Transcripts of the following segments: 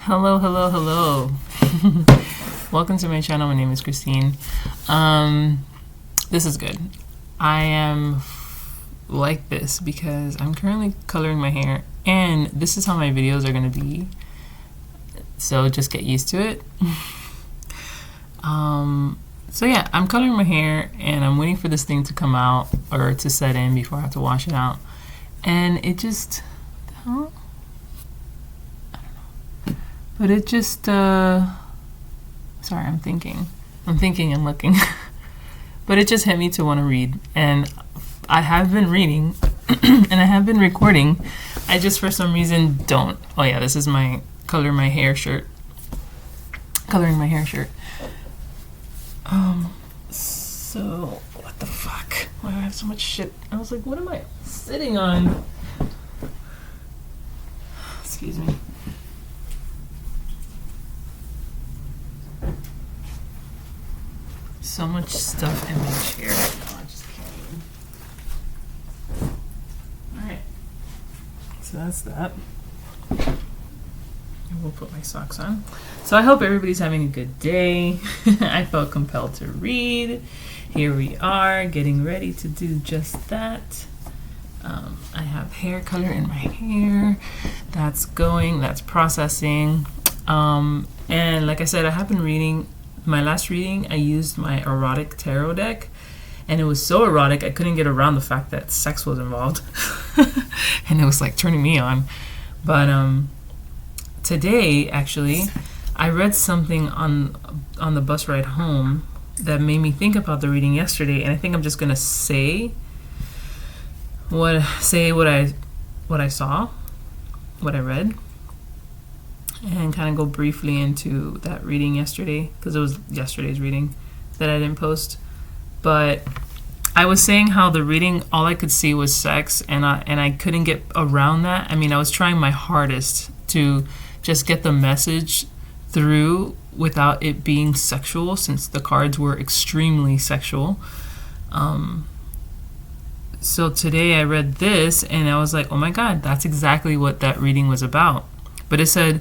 Hello, hello, hello. Welcome to my channel. My name is Christine. This is good. I am like this because I'm currently coloring my hair, and this is how my videos are going to be. So just get used to it. So yeah, I'm coloring my hair, and I'm waiting for this thing to come out or to set in before I have to wash it out. And it just, but it just, sorry, I'm thinking and looking. But it just hit me to want to read. And I have been reading and I have been recording. I just, for some reason, don't. Oh yeah, this is my coloring my hair shirt. So, what the fuck? Why do I have so much shit? I was like, what am I sitting on? Excuse me. So much stuff in my chair right now. I just can't even. Alright. So that's that. And we'll put my socks on. So I hope everybody's having a good day. I felt compelled to read. Here we are, getting ready to do just that. I have hair color in my hair. That's going, that's processing. And like I said, I have been reading. My last reading, I used my erotic tarot deck, and it was so erotic I couldn't get around the fact that sex was involved. And it was like turning me on. But today, actually, I read something on the bus ride home that made me think about the reading yesterday, and I think I'm just gonna say what I saw, what I read, and kind of go briefly into that reading yesterday, because it was yesterday's reading that I didn't post. But I was saying how the reading, all I could see was sex, and I couldn't get around that. I mean, I was trying my hardest to just get the message through without it being sexual, since the cards were extremely sexual. So today I read this, and I was like, oh my God, that's exactly what that reading was about. But it said,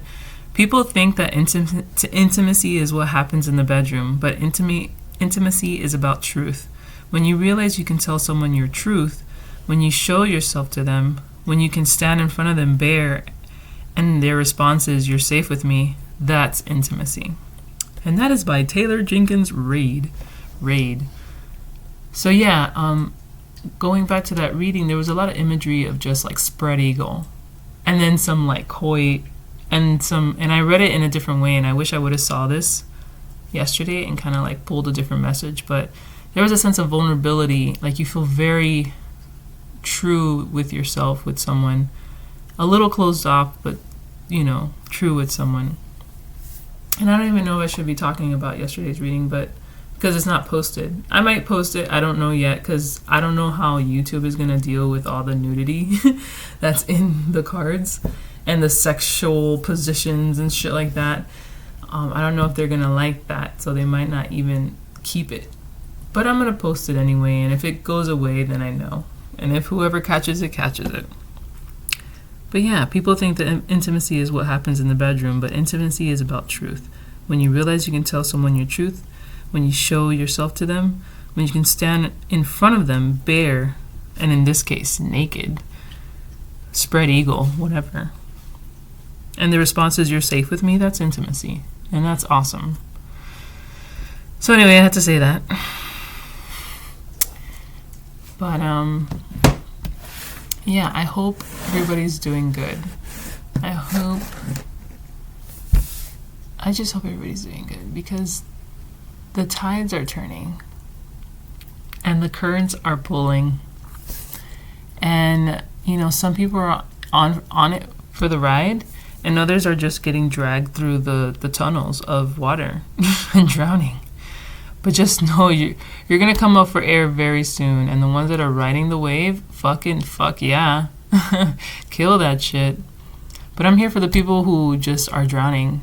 people think that intimacy is what happens in the bedroom, but intimacy is about truth. When you realize you can tell someone your truth, when you show yourself to them, when you can stand in front of them bare, and their response is, "You're safe with me," that's intimacy. And that is by Taylor Jenkin's Reid. So yeah, going back to that reading, there was a lot of imagery of just like spread eagle, and then some like koi, and I read it in a different way, and I wish I would have saw this yesterday and kind of like pulled a different message. But there was a sense of vulnerability, like you feel very true with yourself, with someone, a little closed off, but true with someone. And I don't even know if I should be talking about yesterday's reading, but because it's not posted, I might post it. I don't know yet, because I don't know how YouTube is gonna deal with all the nudity that's in the cards and the sexual positions and shit like that. I don't know if they're gonna like that, so they might not even keep it. But I'm gonna post it anyway, and if it goes away, then I know. And if whoever catches it, catches it. But yeah, people think that intimacy is what happens in the bedroom, but intimacy is about truth. When you realize you can tell someone your truth, when you show yourself to them, when you can stand in front of them bare, and in this case, naked, spread eagle, whatever. And the response is, "You're safe with me," that's intimacy. And that's awesome. So anyway, I had to say that. But yeah, I hope everybody's doing good. I just hope everybody's doing good, because the tides are turning and the currents are pulling, and some people are on it for the ride, and others are just getting dragged through the tunnels of water and drowning. But just know you're gonna come up for air very soon, and the ones that are riding the wave, fuck yeah. Kill that shit. But I'm here for the people who just are drowning,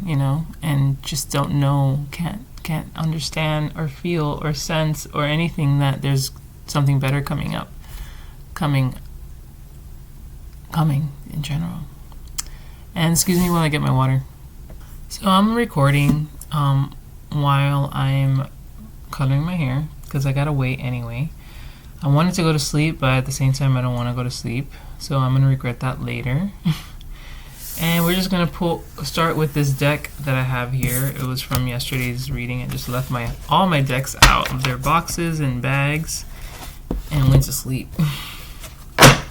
and just don't know, can't understand or feel or sense or anything that there's something better coming in general. And excuse me while I get my water. So I'm recording while I'm coloring my hair because I gotta wait anyway. I wanted to go to sleep, but at the same time, I don't want to go to sleep. So I'm gonna regret that later. And we're just gonna start with this deck that I have here. It was from yesterday's reading. I just left all my decks out of their boxes and bags and went to sleep. I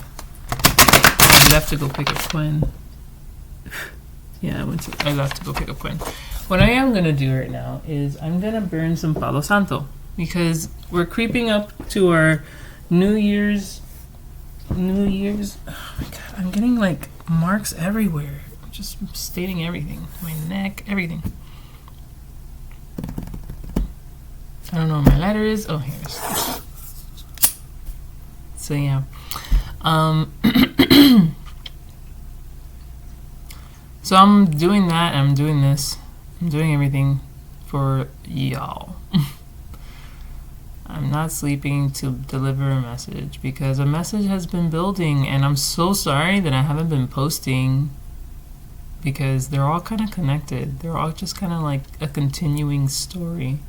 left to go pick up Quinn. Yeah, I left to go pick up Quinn. What I am gonna do right now is I'm gonna burn some Palo Santo because we're creeping up to our New Year's. Oh my god, I'm getting like marks everywhere. Just staining everything. My neck, everything. I don't know where my lighter is. Oh, here it is. So yeah. So I'm doing that, I'm doing this. I'm doing everything for y'all. I'm not sleeping to deliver a message because a message has been building, and I'm so sorry that I haven't been posting because they're all kind of connected. They're all just kind of like a continuing story.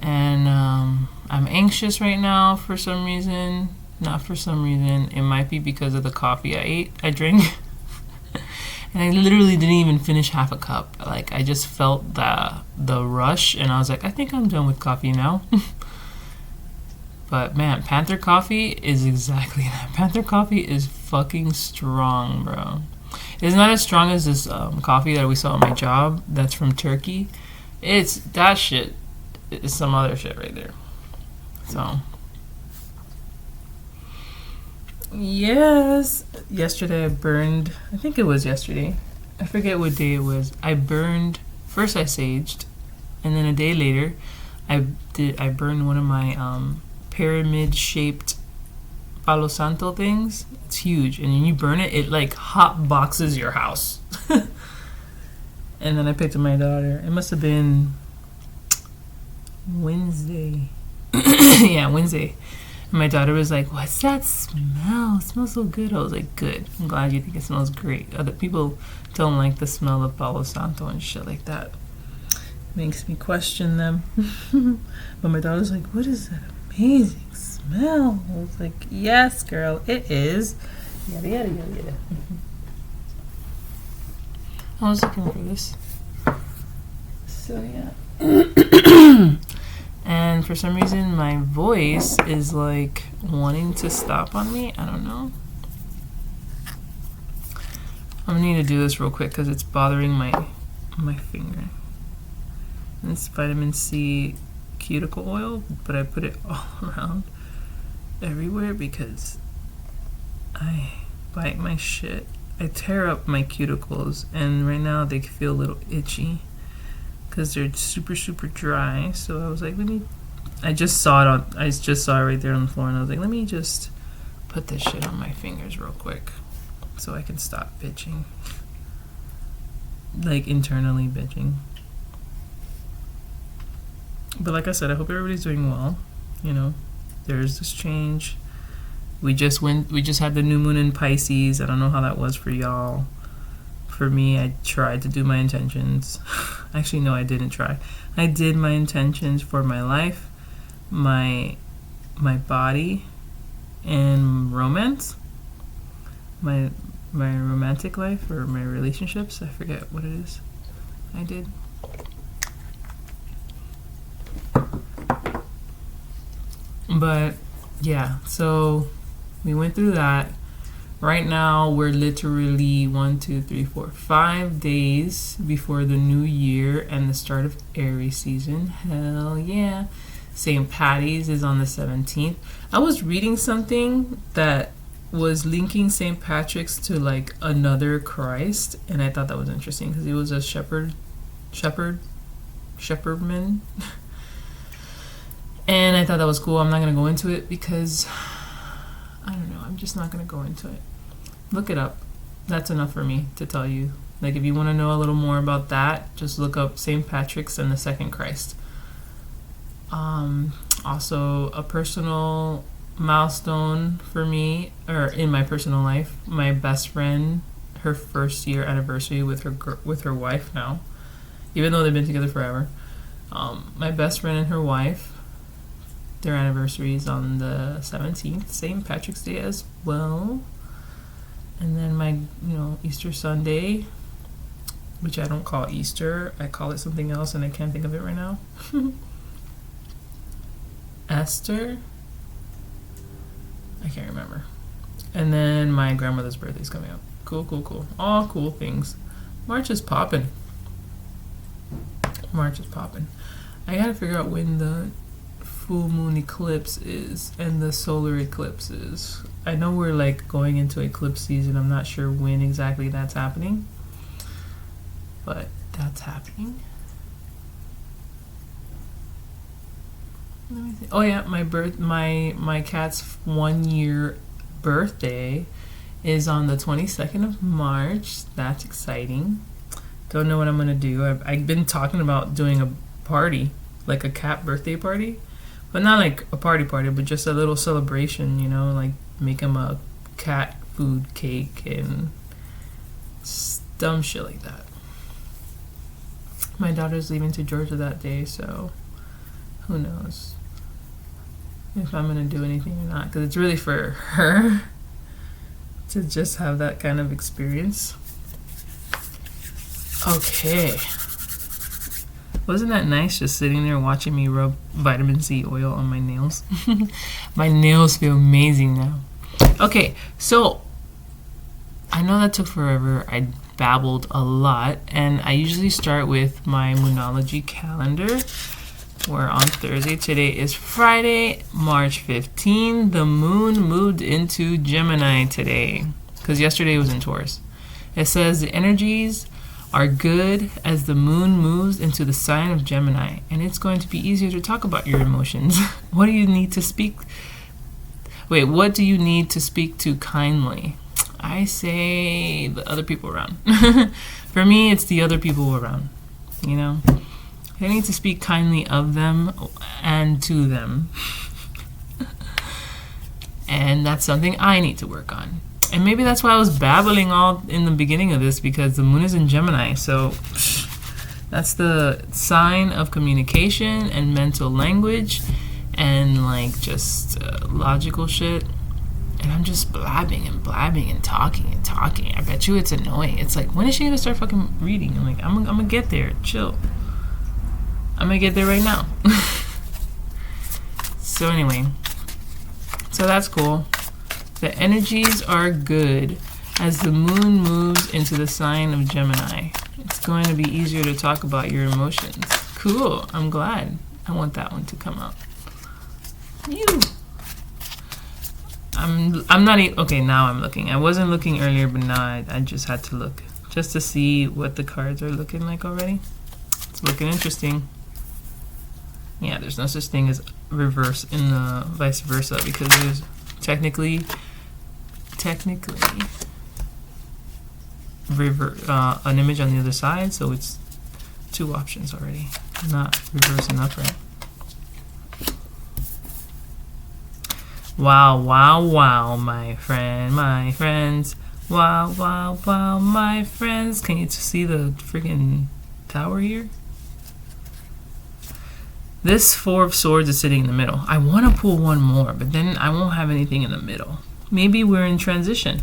And I'm anxious right now for some reason. Not for some reason. It might be because of the coffee I drank. And I literally didn't even finish half a cup. Like, I just felt the rush, and I was like, I think I'm done with coffee now. But man, Panther coffee is exactly that. Panther coffee is fucking strong, bro. It's not as strong as this coffee that we saw at my job that's from Turkey. It's that shit. It's some other shit right there. So, yes. Yesterday I burned, I think it was yesterday. I forget what day it was. First I saged, and then a day later I burned one of my pyramid-shaped Palo Santo things. It's huge, and when you burn it, it like hot boxes your house. And then I picked up my daughter. It must have been Wednesday. Yeah, Wednesday. And my daughter was like, "What's that smell? It smells so good." I was like, "Good. I'm glad you think it smells great." Other people don't like the smell of Palo Santo and shit like that. Makes me question them. But my daughter's like, "What is that amazing smell?" I was like, "Yes, girl, it is." Yada yada yada yada. I was looking for this. So yeah. And for some reason my voice is like wanting to stop on me. I don't know. I'm gonna need to do this real quick because it's bothering my finger. And it's vitamin C cuticle oil, but I put it all around everywhere because I bite my shit. I tear up my cuticles, and right now they feel a little itchy because they're super super dry. So I was like, I just saw it right there on the floor, and I was like, let me just put this shit on my fingers real quick so I can stop bitching. Like internally bitching. But like I said, I hope everybody's doing well. You know, there's this change. We just had the new moon in Pisces. I don't know how that was for y'all. For me, I tried to do my intentions. Actually, no, I didn't try. I did my intentions for my life, my body, and romance. My romantic life or my relationships. I forget what it is. I did. But yeah, so we went through that. Right now we're literally 5 days before the new year and the start of Aries season. Hell yeah. St. Patty's is on the 17th. I was reading something that was linking St. Patrick's to like another Christ, and I thought that was interesting because he was a shepherdman. And I thought that was cool. I'm not going to go into it because, I don't know, I'm just not going to go into it. Look it up. That's enough for me to tell you. Like, if you want to know a little more about that, just look up St. Patrick's and the Second Christ. Also, a personal milestone for me, or in my personal life, my best friend, her first year anniversary with her wife now. even though they've been together forever. My best friend and her wife, their anniversary is on the 17th, St. Patrick's Day as well. And then my, Easter Sunday, which I don't call Easter, I call it something else and I can't think of it right now. Esther? I can't remember. And then my grandmother's birthday is coming up. Cool. All cool things. March is popping. I gotta figure out when the full moon eclipse is and the solar eclipse is. I know we're like going into eclipse season. I'm not sure when exactly that's happening, but that's happening. Let me think. Oh yeah, my cat's 1 year birthday is on the 22nd of March. That's exciting. Don't know what I'm gonna do. I've been talking about doing a party, like a cat birthday party, but not like a party, but just a little celebration. Like make him a cat food cake and dumb shit like that. My daughter's leaving to Georgia that day, so who knows if I'm gonna do anything or not, because it's really for her to just have that kind of experience. Okay. Wasn't that nice just sitting there watching me rub vitamin C oil on my nails? My nails feel amazing now. Okay, so I know that took forever. I babbled a lot, and I usually start with my Moonology calendar. We're on Thursday. Today is Friday, March 15. The moon moved into Gemini today, because yesterday was in Taurus. It says the energies are good as the moon moves into the sign of Gemini, and it's going to be easier to talk about your emotions. What do you need to speak to kindly? I say the other people around. For me, it's the other people around. I need to speak kindly of them and to them. And that's something I need to work on. And maybe that's why I was babbling all in the beginning of this, because the moon is in Gemini. So that's the sign of communication and mental language and like just logical shit. And I'm just blabbing and talking. I bet you it's annoying. It's like, when is she gonna start fucking reading? I'm like, I'm gonna get there. Chill. I'm gonna get there right now. So anyway, so that's cool. The energies are good as the moon moves into the sign of Gemini. It's going to be easier to talk about your emotions. Cool. I'm glad. I want that one to come out. I'm not okay, now I'm looking. I wasn't looking earlier, but now I just had to look just to see what the cards are looking like already. It's looking interesting. Yeah, there's no such thing as reverse in the vice versa, because there's technically an image on the other side, so it's two options already, not reverse and upright. Wow, my friends. Wow, my friends. Can you see the freaking tower here? This Four of Swords is sitting in the middle. I want to pull one more, but then I won't have anything in the middle. Maybe we're in transition.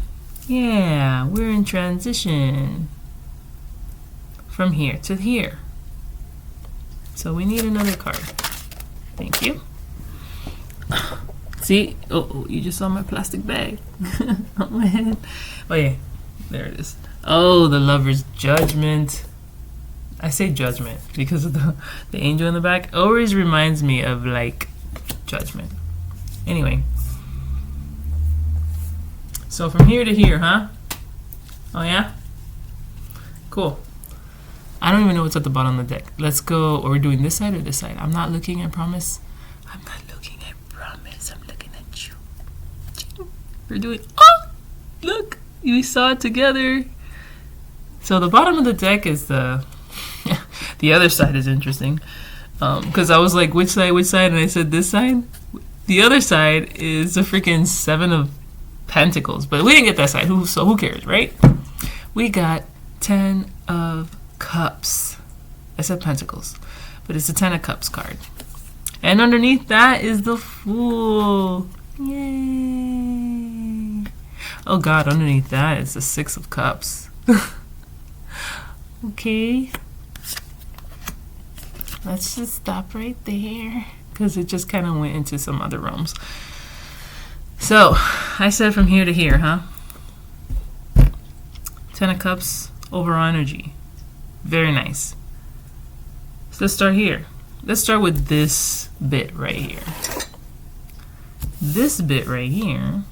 Yeah, we're in transition. From here to here. So we need another card. Thank you. See? Oh, you just saw my plastic bag on my head. Oh yeah, there it is. Oh, the Lover's Judgment. I say judgment because of the angel in the back. Always reminds me of like judgment. Anyway. So from here to here, huh? Oh yeah? Cool. I don't even know what's at the bottom of the deck. Let's go. Are we doing this side or this side? I'm not looking, I promise. I'm not looking, I promise. I'm looking at you. We're doing... Oh! Look! We saw it together. So the bottom of the deck is the... The other side is interesting. Because I was like, which side? And I said this side. The other side is the freaking Seven of Pentacles. But we didn't get that side. So who cares, right? We got 10 of Cups. I said Pentacles, but it's the Ten of Cups card. And underneath that is the Fool. Yay! Oh God, underneath that is the Six of Cups. Okay. Let's just stop right there because it just kind of went into some other realms. So, I said from here to here, huh? Ten of Cups, overall energy. Very nice. So let's start here. Let's start with this bit right here. This bit right here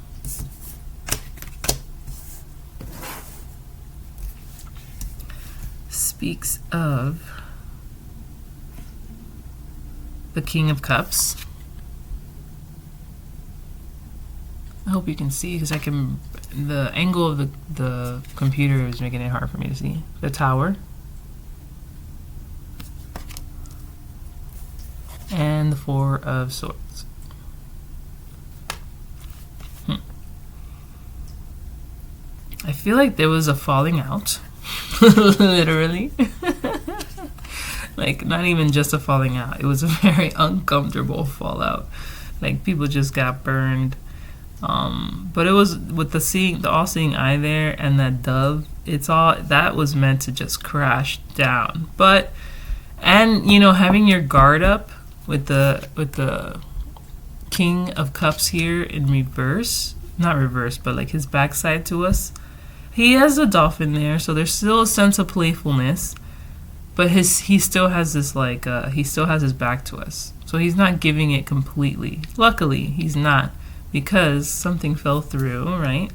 speaks of the King of Cups. I hope you can see because the angle of the computer is making it hard for me to see. The Tower. And the Four of Swords. I feel like there was a falling out. Literally. Like, not even just a falling out. It was a very uncomfortable fallout. Like, people just got burned. But it was with the all-seeing eye there and that dove. That was meant to just crash down. But, and you know, having your guard up with the King of Cups here in reverse, not reverse, but like his backside to us. He has a dolphin there, so there's still a sense of playfulness. But he still has this he still has his back to us. So he's not giving it completely. Luckily, he's not, because something fell through, right?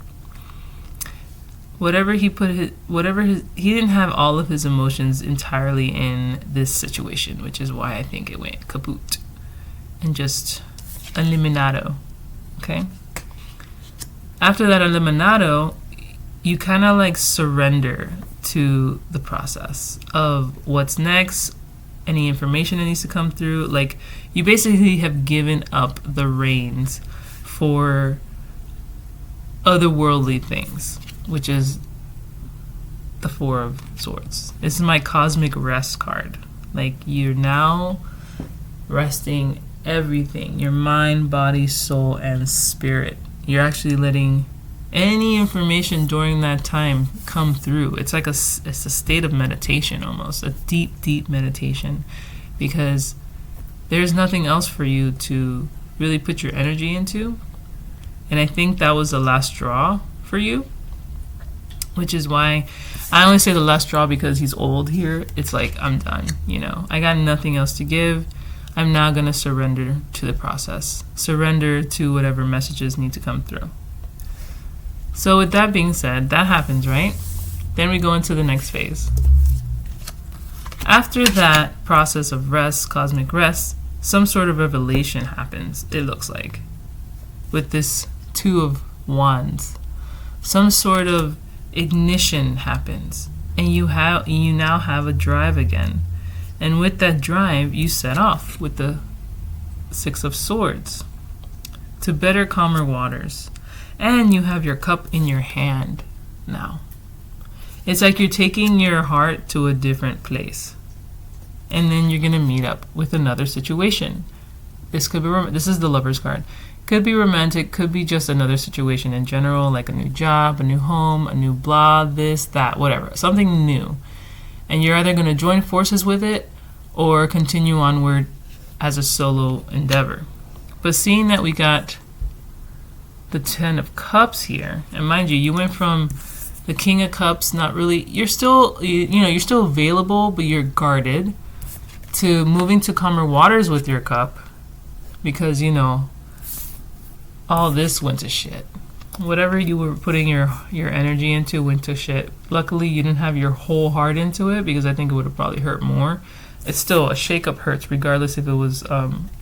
He didn't have all of his emotions entirely in this situation, which is why I think it went kaput and just eliminado. Okay? After that eliminado, you kind of like surrender to the process of what's next, any information that needs to come through. Like, you basically have given up the reins for otherworldly things, which is the Four of Swords. This is my cosmic rest card. Like, you're now resting everything, your mind, body, soul, and spirit. You're actually letting any information during that time come through. It's like it's a state of meditation, almost a deep meditation, because there's nothing else for you to really put your energy into. And I think that was the last straw for you, which is why I only say the last straw, because he's old here. It's like, I'm done, you know, I got nothing else to give. I'm now going to surrender to the process, surrender to whatever messages need to come through. So with that being said, that happens, right? Then we go into the next phase. After that process of rest, cosmic rest, some sort of revelation happens, it looks like, with this Two of Wands. Some sort of ignition happens, and you now have a drive again. And with that drive, you set off with the Six of Swords to better, calmer waters. And you have your cup in your hand now. It's like you're taking your heart to a different place. And then you're going to meet up with another situation. This could be this is the Lover's card. Could be romantic, could be just another situation in general, like a new job, a new home, a new blah, this, that, whatever. Something new. And you're either going to join forces with it or continue onward as a solo endeavor. But seeing that we got the Ten of Cups here, and mind you, you went from the King of Cups, not really, you're still, you're still available, but you're guarded, to moving to calmer waters with your cup, because, all this went to shit. Whatever you were putting your energy into went to shit. Luckily, you didn't have your whole heart into it, because I think it would have probably hurt more. It's still, a shakeup hurts, regardless if it was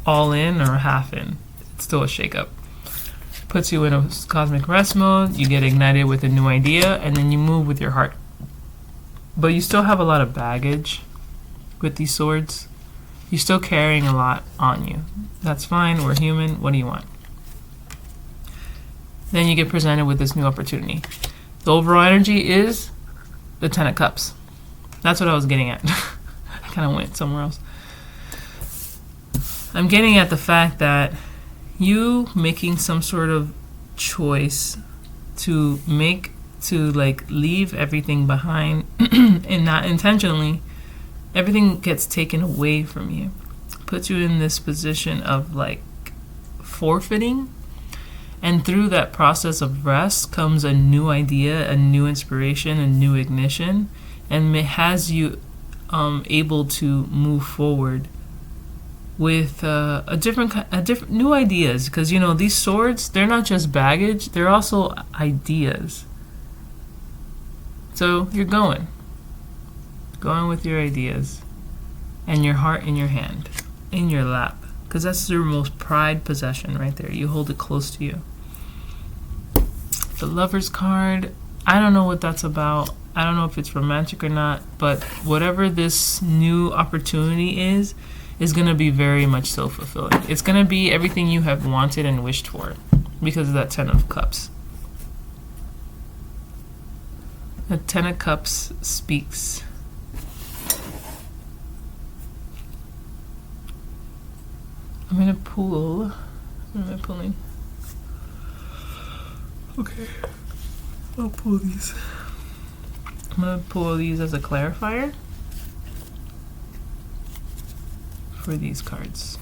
all in or half in. It's still a shakeup. Puts you in a cosmic rest mode, you get ignited with a new idea, and then you move with your heart. But you still have a lot of baggage with these swords. You're still carrying a lot on you. That's fine, we're human, what do you want? Then you get presented with this new opportunity. The overall energy is the Ten of Cups. That's what I was getting at. kind of went somewhere else. I'm getting at the fact that you making some sort of choice to leave everything behind and not intentionally, everything gets taken away from you, puts you in this position of like forfeiting. And through that process of rest comes a new idea, a new inspiration, a new ignition, and it has you able to move forward with a different new ideas. Because these swords, they're not just baggage; they're also ideas. So you're going with your ideas, and your heart in your hand, in your lap, because that's your most prized possession right there. You hold it close to you. The Lover's card, I don't know what that's about. I don't know if it's romantic or not, but whatever this new opportunity is going to be very much so fulfilling. It's going to be everything you have wanted and wished for because of that 10 of Cups. The 10 of Cups speaks. I'm going to pull. What am I pulling? Okay. I'll pull these. I'm going to pull these as a clarifier for these cards.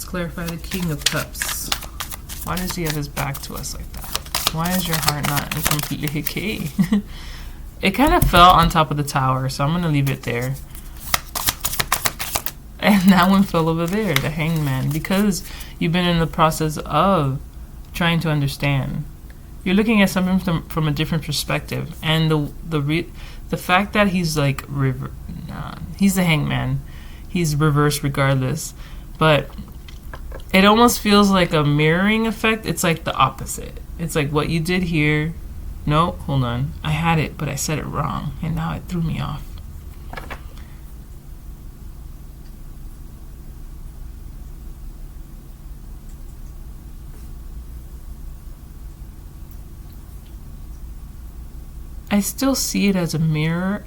Clarify the King of Cups. Why does he have his back to us like that? Why is your heart not completely okay? It kind of fell on top of the tower, so I'm going to leave it there. And that one fell over there, the Hangman, because you've been in the process of trying to understand. You're looking at something from a different perspective, and the fact that he's like he's the Hangman, he's reversed regardless, but it almost feels like a mirroring effect. It's like the opposite. It's like what you did here. No, hold on. I had it, but I said it wrong, and now it threw me off. I still see it as a mirror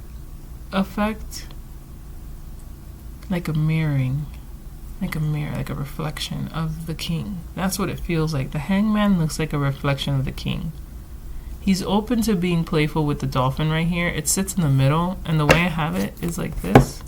effect. Like a mirroring. Like a mirror, like a reflection of the king. That's what it feels like. The Hangman looks like a reflection of the king. He's open to being playful with the dolphin right here. It sits in the middle, and the way I have it is like this.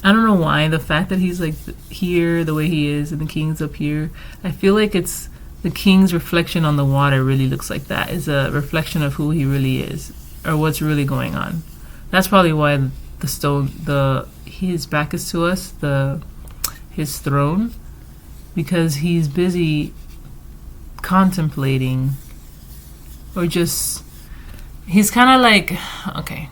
I don't know why. The fact that he's like here, the way he is, and the king's up here, I feel like it's the king's reflection on the water really looks like that. It's a reflection of who he really is, or what's really going on. That's probably why the stone, his back is to us, his throne, because he's busy contemplating, or just, he's kind of like, okay,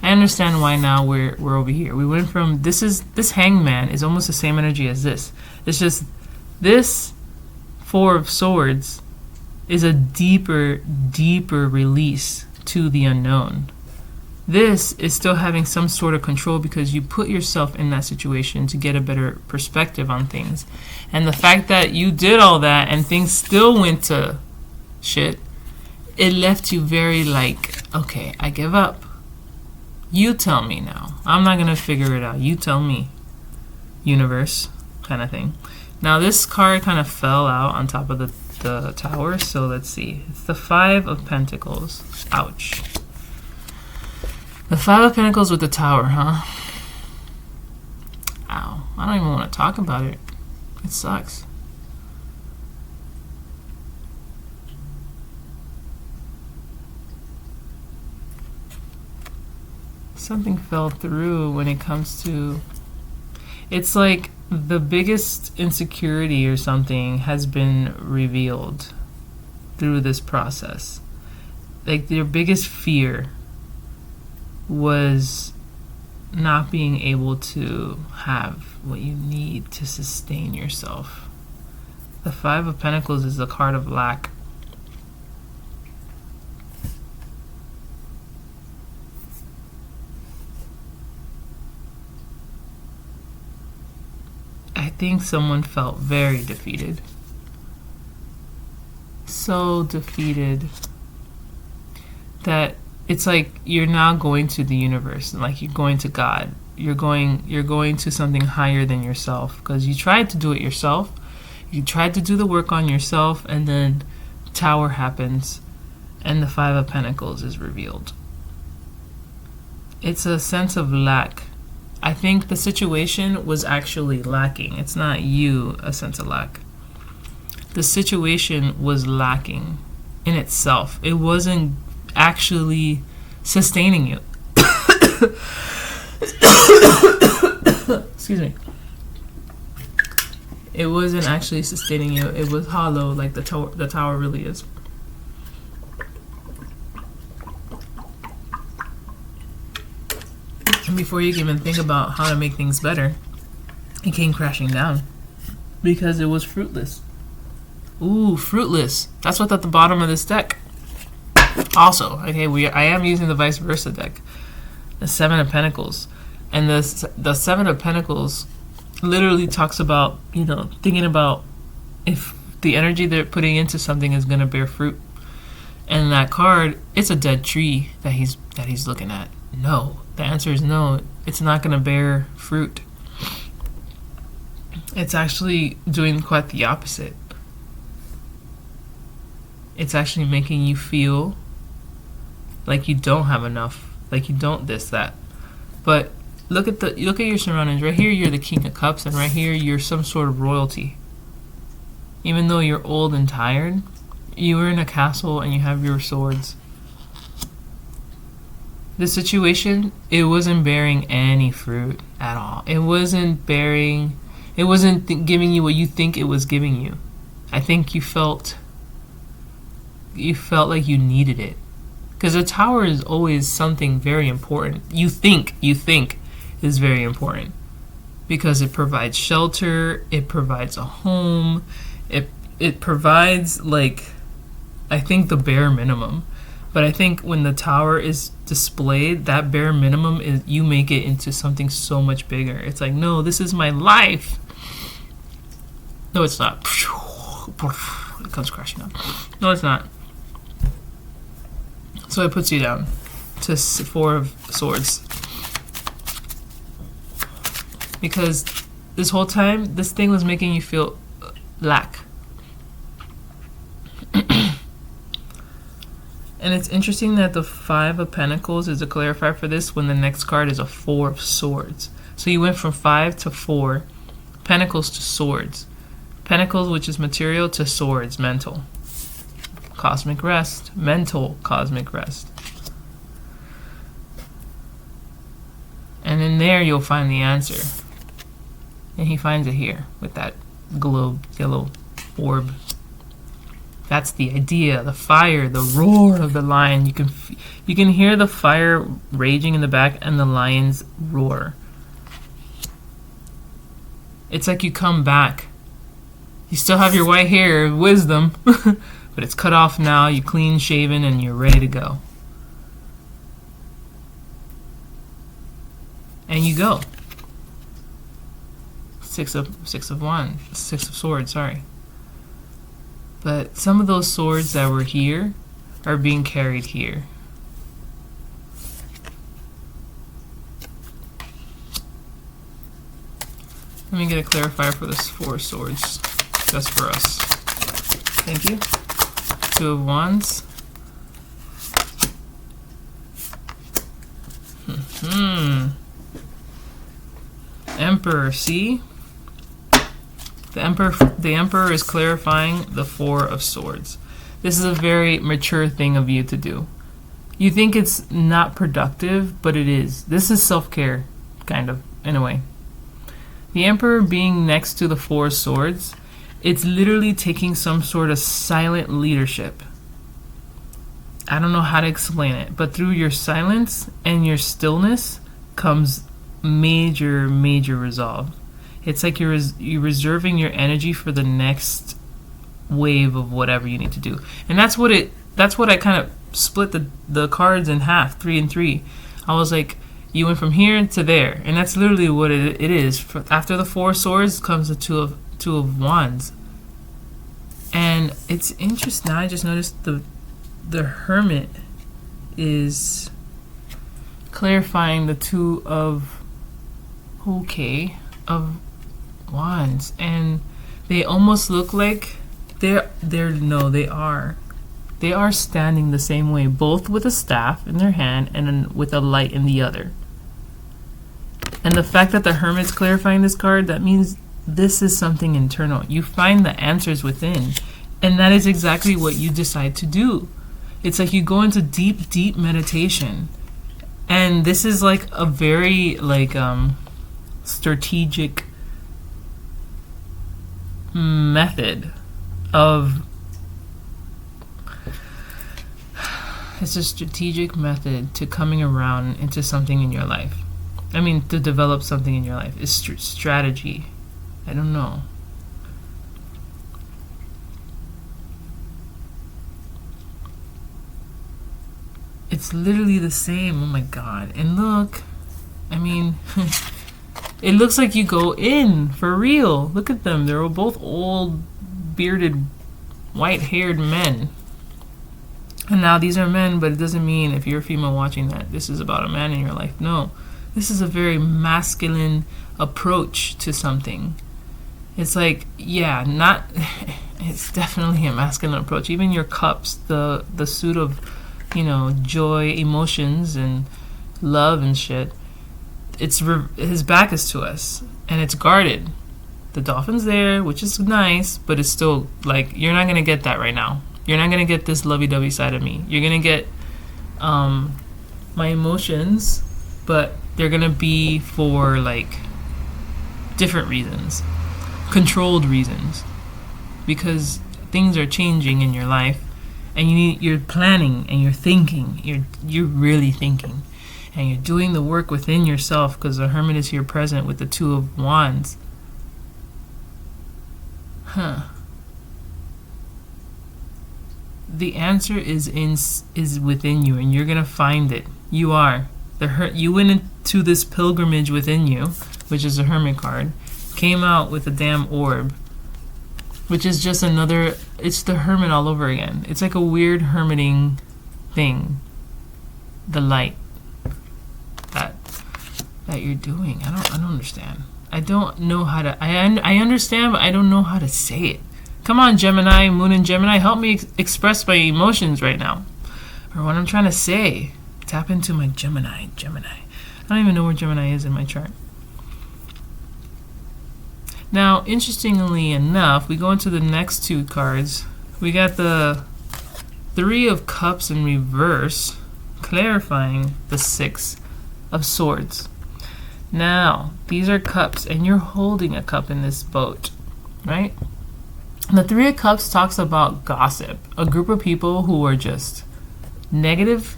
I understand why now we're over here. We went from, this Hangman is almost the same energy as this. It's just, this Four of Swords is a deeper release to the unknown. This is still having some sort of control because you put yourself in that situation to get a better perspective on things. And the fact that you did all that and things still went to shit, it left you very like, okay, I give up. You tell me now. I'm not going to figure it out. You tell me, universe, kind of thing. Now this card kind of fell out on top of the tower, so let's see. It's the Five of Pentacles. Ouch. The Five of Pentacles with the tower, huh? Ow. I don't even want to talk about it. It sucks. Something fell through when it comes to... It's like the biggest insecurity or something has been revealed through this process. Like your biggest fear was not being able to have what you need to sustain yourself. The Five of Pentacles is the card of lack. I think someone felt very defeated. So defeated that it's like you're now going to the universe, like you're going to God. You're going to something higher than yourself, because you tried to do it yourself. You tried to do the work on yourself, and then Tower happens and the Five of Pentacles is revealed. It's a sense of lack. I think the situation was actually lacking. It's not you, a sense of lack. The situation was lacking in itself. It wasn't actually sustaining you. Excuse me. It wasn't actually sustaining you. It was hollow, like the tower really is. And before you can even think about how to make things better, it came crashing down because it was fruitless. Ooh, fruitless. That's what's at the bottom of this deck. Also, okay, I am using the vice versa deck, the Seven of Pentacles, and the Seven of Pentacles literally talks about, you know, thinking about if the energy they're putting into something is going to bear fruit. And that card, it's a dead tree that he's looking at. No, the answer is no. It's not going to bear fruit. It's actually doing quite the opposite. It's actually making you feel like you don't have enough, like you don't this, that. But look at your surroundings. Right here, you're the King of Cups, and right here, you're some sort of royalty. Even though you're old and tired, you are in a castle and you have your swords. The situation, it wasn't bearing any fruit at all. It wasn't giving you what you think it was giving you. I think you felt like you needed it. Because a tower is always something very important. You think is very important. Because it provides shelter, it provides a home, it provides, like, I think the bare minimum. But I think when the tower is displayed, that bare minimum is, you make it into something so much bigger. It's like, no, this is my life. No, it's not. It comes crashing down. No, it's not. So it puts you down to Four of Swords. Because this whole time, this thing was making you feel lack. And it's interesting that the Five of Pentacles is a clarifier for this when the next card is a Four of Swords. So you went from 5 to 4, Pentacles to Swords. Pentacles, which is material, to Swords, mental. Cosmic rest, mental cosmic rest. And in there you'll find the answer. And he finds it here with that globe, yellow orb. That's the idea, the fire, the roar of the lion. You can hear the fire raging in the back and the lion's roar. It's like you come back. You still have your white hair, wisdom, but it's cut off now, you clean shaven, and you're ready to go. And you go. Six of Swords, sorry. But some of those swords that were here are being carried here. Let me get a clarifier for this Four of Swords, just for us. Thank you. Two of Wands. Emperor, see? The Emperor is clarifying the Four of Swords. This is a very mature thing of you to do. You think it's not productive, but it is. This is self-care, kind of, in a way. The Emperor being next to the Four of Swords, it's literally taking some sort of silent leadership. I don't know how to explain it, but through your silence and your stillness comes major resolve. It's like you're reserving your energy for the next wave of whatever you need to do. And that's what I kind of split the cards in half, 3 and 3. I was like, you went from here to there, and that's literally what it is. After the 4 swords comes the two of wands. And it's interesting. Now I just noticed the hermit is clarifying the 2 of wands, and they almost look like they are standing the same way, both with a staff in their hand and then with a light in the other. And the fact that the hermit's clarifying this card, that means this is something internal. You find the answers within, and that is exactly what you decide to do. It's like you go into deep meditation, and this is like a very strategic method of it's a strategic method to coming around into something in your life. I mean, to develop something in your life is strategy. I don't know. It's literally the same. Oh my god. And look, I mean, it looks like you go in for real. Look at them. They're both old, bearded, white-haired men. And now these are men, but it doesn't mean if you're a female watching that this is about a man in your life. No. This is a very masculine approach to something. It's like, yeah, it's definitely a masculine approach. Even your cups, the suit of, joy, emotions, and love and shit. His back is to us, and it's guarded. The dolphin's there, which is nice, but it's still like, you're not gonna get that right now. You're not gonna get this lovey-dovey side of me. You're gonna get my emotions, but they're gonna be for different reasons, controlled reasons, because things are changing in your life, and you're planning and you're thinking. You're really thinking, and you're doing the work within yourself, because the hermit is here present with the 2 of wands. The answer is within you, and you're gonna find it. You are. You went into this pilgrimage within you, which is a hermit card, came out with a damn orb, which is just it's the hermit all over again. It's like a weird hermiting thing. The light that you're doing. I don't understand. I don't know how to, I understand, but I don't know how to say it. Come on, Gemini, Moon and Gemini, help me express my emotions right now, or what I'm trying to say. Tap into my Gemini. I don't even know where Gemini is in my chart. Now, interestingly enough, we go into the next 2 cards. We got the 3 of Cups in reverse, clarifying the 6 of Swords. Now, these are cups, and you're holding a cup in this boat, right? The 3 of Cups talks about gossip, a group of people who are just negative,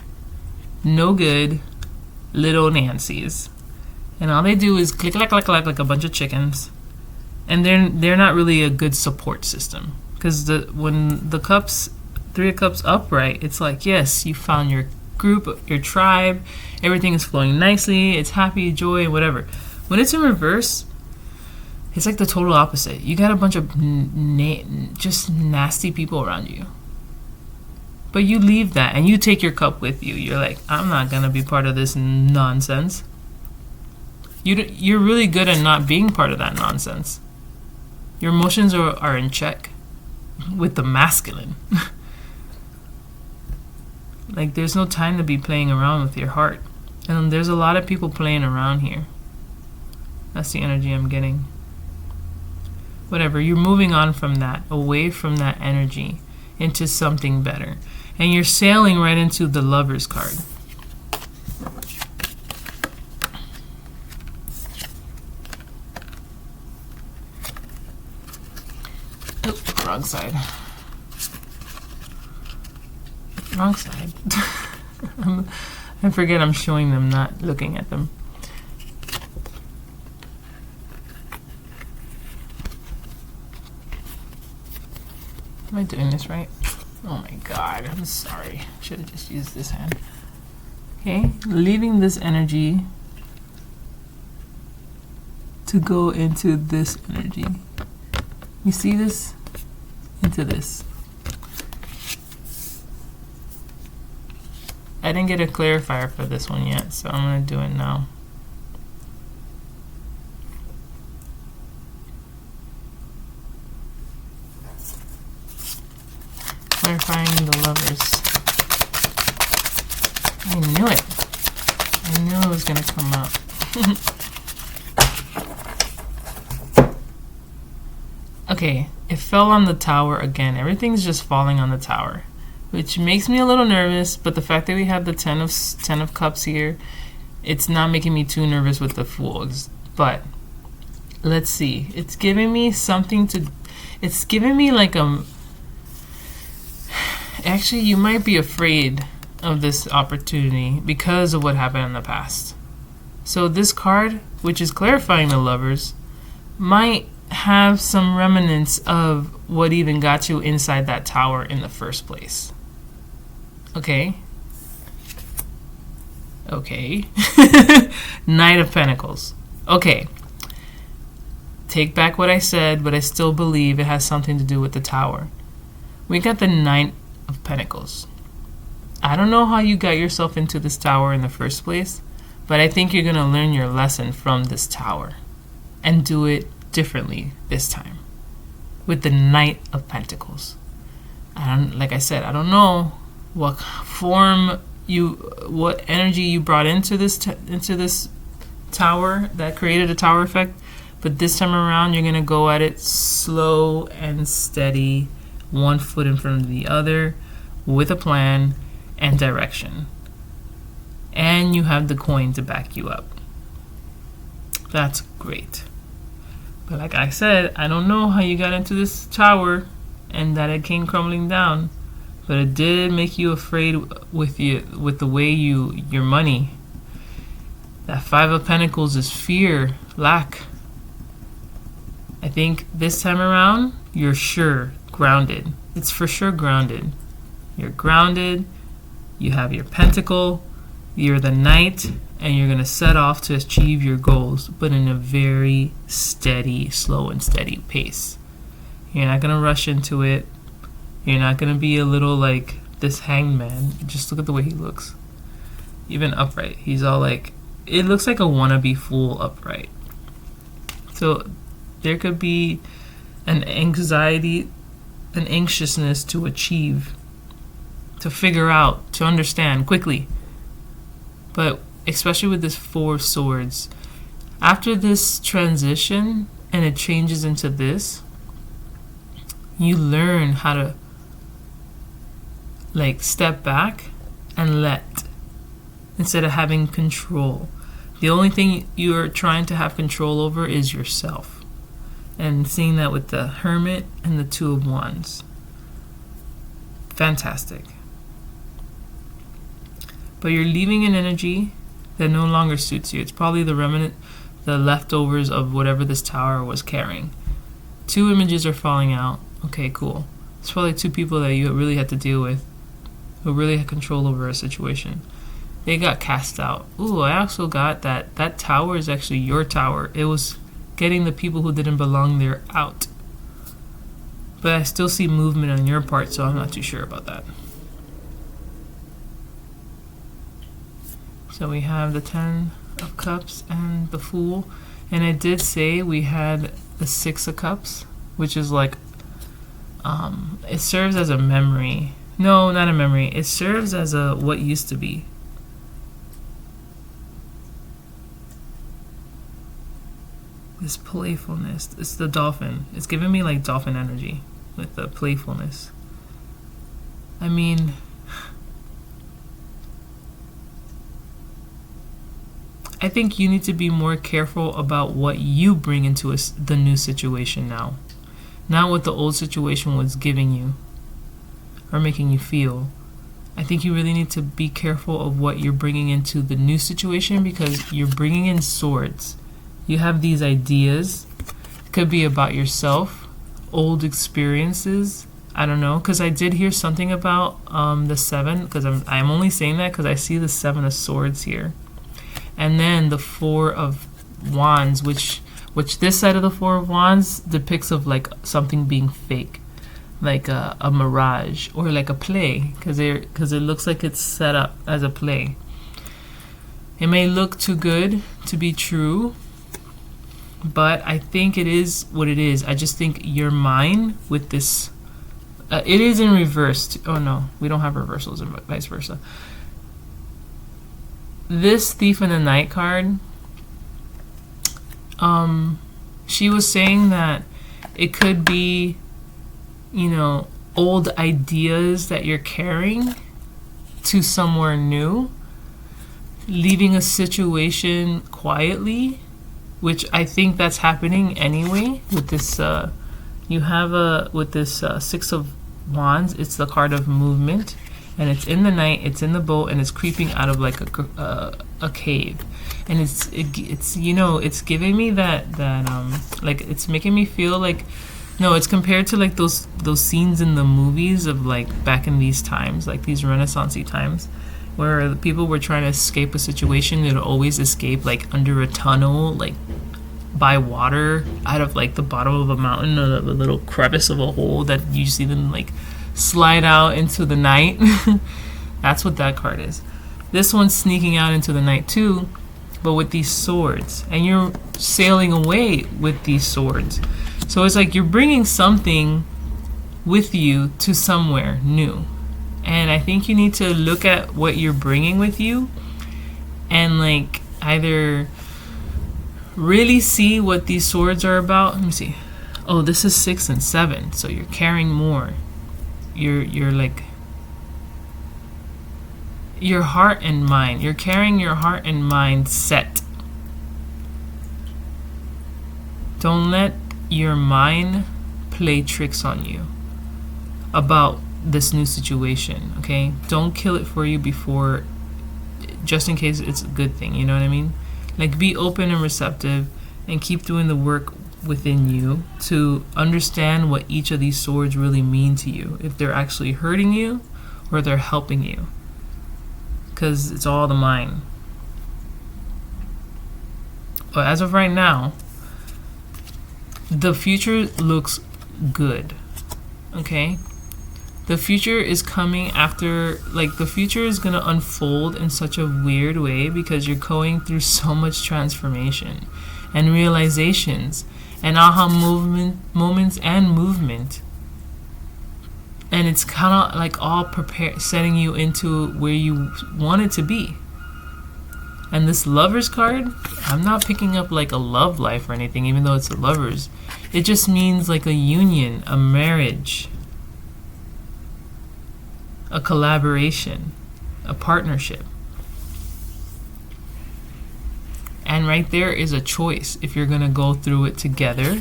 no good, little Nancys. And all they do is click like a bunch of chickens. And they're not really a good support system. Because when the 3 of Cups upright, it's like, yes, you found your group, your tribe, everything is flowing nicely, it's happy, joy, whatever. When it's in reverse, it's like the total opposite. You got a bunch of just nasty people around you. But you leave that and you take your cup with you. You're like, I'm not going to be part of this nonsense. You're really good at not being part of that nonsense. Your emotions are in check with the masculine. Like, there's no time to be playing around with your heart. And there's a lot of people playing around here. That's the energy I'm getting. Whatever, you're moving on from that, away from that energy, into something better. And you're sailing right into the Lover's card. Oop, wrong side. Wrong side. I forget I'm showing them, not looking at them. Am I doing this right? Oh my god, I'm sorry. Should have just used this hand. Okay, leaving this energy to go into this energy. You see this? Into this. I didn't get a clarifier for this one yet, so I'm going to do it now. Clarifying the lovers. I knew it. I knew it was going to come up. Okay, it fell on the tower again. Everything's just falling on the tower, which makes me a little nervous, but the fact that we have the 10 of cups here, it's not making me too nervous with the fools. But let's see. It's giving me something to, it's giving me like actually you might be afraid of this opportunity because of what happened in the past. So this card, which is clarifying the lovers, might have some remnants of what even got you inside that tower in the first place. Okay. Okay. Knight of Pentacles. Okay. Take back what I said, but I still believe it has something to do with the tower. We got the Knight of Pentacles. I don't know how you got yourself into this tower in the first place, but I think you're going to learn your lesson from this tower and do it differently this time with the Knight of Pentacles. Like I said, I don't know what form what energy you brought into this tower that created a tower effect, but this time around you're gonna go at it slow and steady, one foot in front of the other, with a plan and direction. And you have the coin to back you up. That's great. But like I said, I don't know how you got into this tower and that it came crumbling down, but it did make you afraid with the way your money. That 5 of Pentacles is fear, lack. I think this time around you're sure grounded. It's for sure grounded. You're grounded. You have your pentacle. You're the knight, and you're gonna set off to achieve your goals, but in a very steady, slow and steady pace. You're not gonna rush into it. You're not gonna be a little like this hanged man. Just look at the way he looks. Even upright, he's all like, it looks like a wannabe fool upright. So there could be an anxiety, an anxiousness to achieve, to figure out, to understand quickly. But especially with this 4 of Swords, after this transition and it changes into this, you learn how to like step back and let, instead of having control. The only thing you're trying to have control over is yourself. And seeing that with the Hermit and the 2 of Wands. Fantastic. But you're leaving an energy that no longer suits you. It's probably the remnant, the leftovers of whatever this tower was carrying. 2 images are falling out. Okay, cool. It's probably 2 people that you really had to deal with, who really had control over a situation. They got cast out. Ooh, I also got that tower is actually your tower. It was getting the people who didn't belong there out. But I still see movement on your part, so I'm not too sure about that. So we have the 10 of Cups and the Fool. And I did say we had the 6 of Cups, which is like, it serves as a memory. No, not a memory. It serves as a what used to be. This playfulness. It's the dolphin. It's giving me like dolphin energy with the playfulness. I mean, I think you need to be more careful about what you bring into the new situation now. Not what the old situation was giving you or making you feel. I think you really need to be careful of what you're bringing into the new situation, because you're bringing in swords. You have these ideas. It could be about yourself, old experiences, I don't know, because I did hear something about the seven, because I'm only saying that because I see the seven of swords here. And then the four of wands, which this side of the four of wands depicts of like something being fake, like a mirage or like a play, because it looks like it's set up as a play. It may look too good to be true, but I think it is what it is. I just think your mind with this, it is in reverse. Oh no, we don't have reversals and vice versa. This Thief in the Night card, she was saying that it could be, old ideas that you're carrying to somewhere new, leaving a situation quietly, which I think that's happening anyway with this. You have with this Six of Wands, it's the card of movement, and it's in the night, it's in the boat, and it's creeping out of like a cave, and it's giving me that like it's making me feel like, no, it's compared to like those scenes in the movies of like back in these times, like these Renaissance-y times, where the people were trying to escape a situation. They'd always escape like under a tunnel, like by water, out of like the bottom of a mountain, or the little crevice of a hole that you see them like slide out into the night. That's what that card is. This one's sneaking out into the night too, but with these swords, and you're sailing away with these swords. So it's like you're bringing something with you to somewhere new. And I think you need to look at what you're bringing with you and like either really see what these swords are about. Let me see. Oh, this is 6 and 7, so you're carrying more. You're like your heart and mind. You're carrying your heart and mind set. Don't let your mind play tricks on you about this new situation, okay? Don't kill it for you before, just in case it's a good thing, you know what I mean? Like, be open and receptive and keep doing the work within you to understand what each of these swords really mean to you, if they're actually hurting you or they're helping you, because it's all the mind. But as of right now, the future looks good, okay? The future is coming after, like, the future is going to unfold in such a weird way because you're going through so much transformation and realizations and aha moments and movement. And it's kind of like all setting you into where you want it to be. And this Lovers card, I'm not picking up like a love life or anything, even though it's a Lovers. It just means like a union, a marriage, a collaboration, a partnership. And right there is a choice if you're going to go through it together,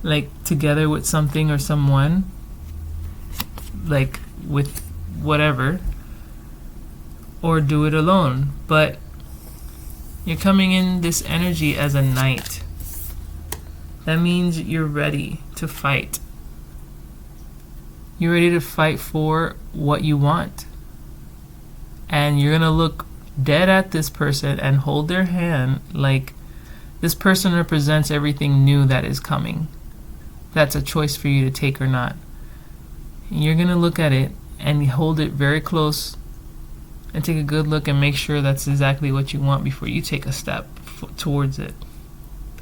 like together with something or someone, like with whatever, or do it alone. But you're coming in this energy as a knight. That means you're ready to fight. You're ready to fight for what you want. And you're going to look dead at this person and hold their hand like this person represents everything new that is coming. That's a choice for you to take or not. You're going to look at it and hold it very close and take a good look and make sure that's exactly what you want before you take a step towards it.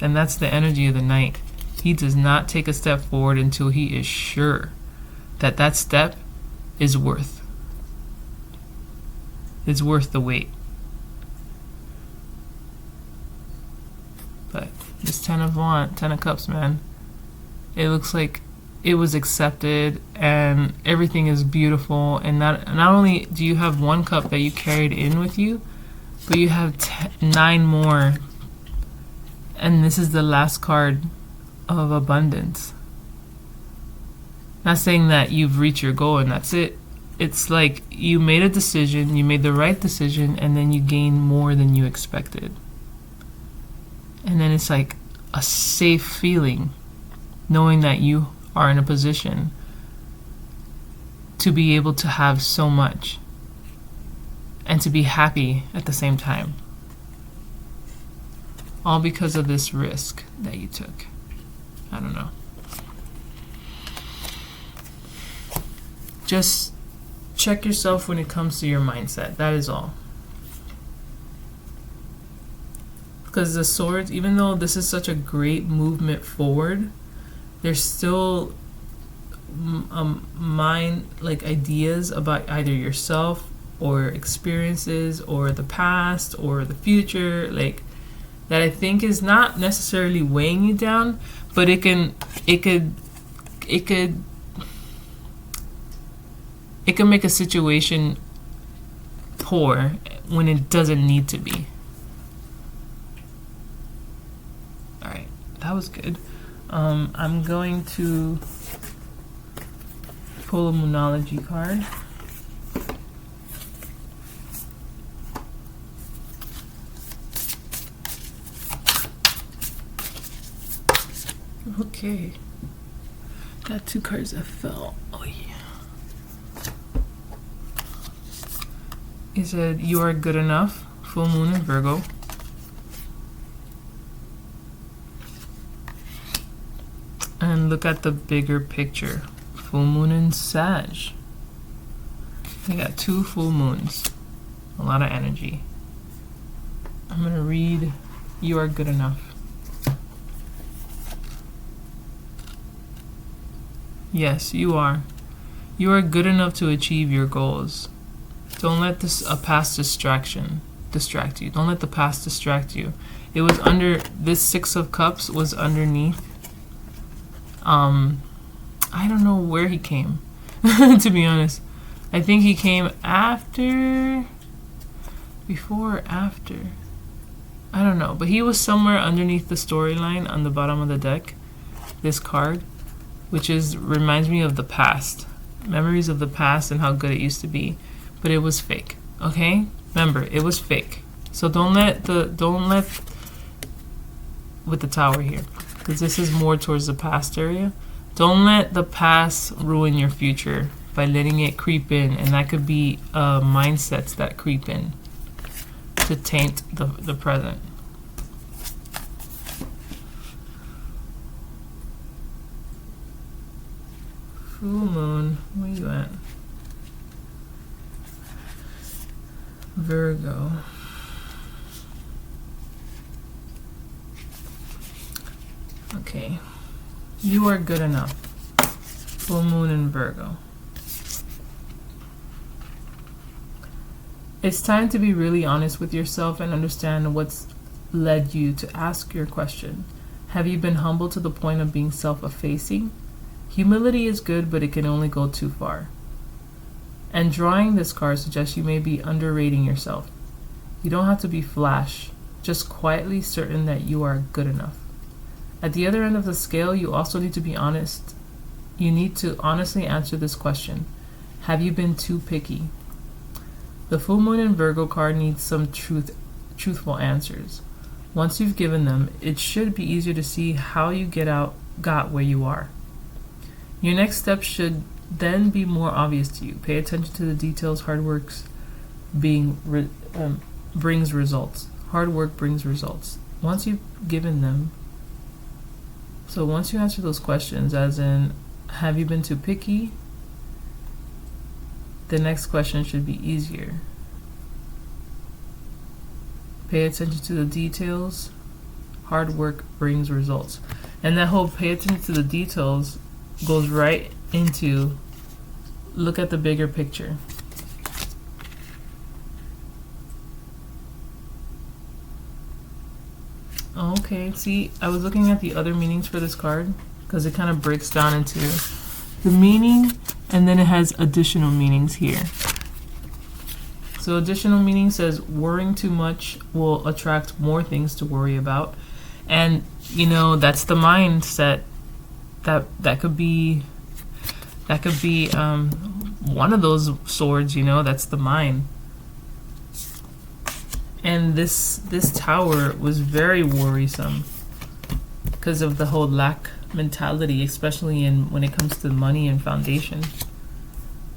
And that's the energy of the knight. He does not take a step forward until he is sure that that step is worth the wait. But this Ten of Cups, man, it looks like it was accepted and everything is beautiful. And not only do you have one cup that you carried in with you, but you have 9 more. And this is the last card of abundance. Not saying that you've reached your goal and that's it. It's like you made a decision, you made the right decision, and then you gain more than you expected. And then it's like a safe feeling knowing that you are in a position to be able to have so much and to be happy at the same time. All because of this risk that you took. I don't know. Just check yourself when it comes to your mindset. That is all. Because the swords, even though this is such a great movement forward, there's still mind, like ideas about either yourself or experiences or the past or the future, like that I think is not necessarily weighing you down, but it can make a situation poor when it doesn't need to be. All right, that was good. I'm going to pull a Moonology card. Okay, got 2 cards that fell. Oh yeah. He said, "You are good enough." Full moon in Virgo. And look at the bigger picture. Full moon in Sag. We got 2 full moons. A lot of energy. I'm gonna read "You are good enough." Yes, you are. You are good enough to achieve your goals. Don't let a past distraction distract you. Don't let the past distract you. It was under this 6 of Cups was underneath. I don't know where he came, to be honest. I think he came before or after. I don't know, but he was somewhere underneath the storyline on the bottom of the deck. This card, which reminds me of the past, memories of the past and how good it used to be, but it was fake. Okay, remember, it was fake. So don't let with the Tower here, because this is more towards the past area. Don't let the past ruin your future by letting it creep in, and that could be mindsets that creep in to taint the present. Full moon, where you at? Virgo. Okay. You are good enough. Full moon in Virgo. It's time to be really honest with yourself and understand what's led you to ask your question. Have you been humble to the point of being self-effacing? Humility is good, but it can only go too far. And drawing this card suggests you may be underrating yourself. You don't have to be flash, just quietly certain that you are good enough. At the other end of the scale, you also need to be honest. You need to honestly answer this question. Have you been too picky? The full moon in Virgo card needs some truthful answers. Once you've given them, it should be easier to see how you got where you are. Your next step should then be more obvious to you. Pay attention to the details. Hard work brings results. Hard work brings results. Once you've given them, so once you answer those questions, as in, have you been too picky? The next question should be easier. Pay attention to the details. Hard work brings results. And that whole pay attention to the details goes right into look at the bigger picture. Okay, see, I was looking at the other meanings for this card because it kind of breaks down into the meaning and then it has additional meanings here. So additional meaning says worrying too much will attract more things to worry about. And, you know, that's the mindset that could be one of those swords, you know, that's the mind. And this tower was very worrisome because of the whole lack mentality, especially when it comes to money and foundation.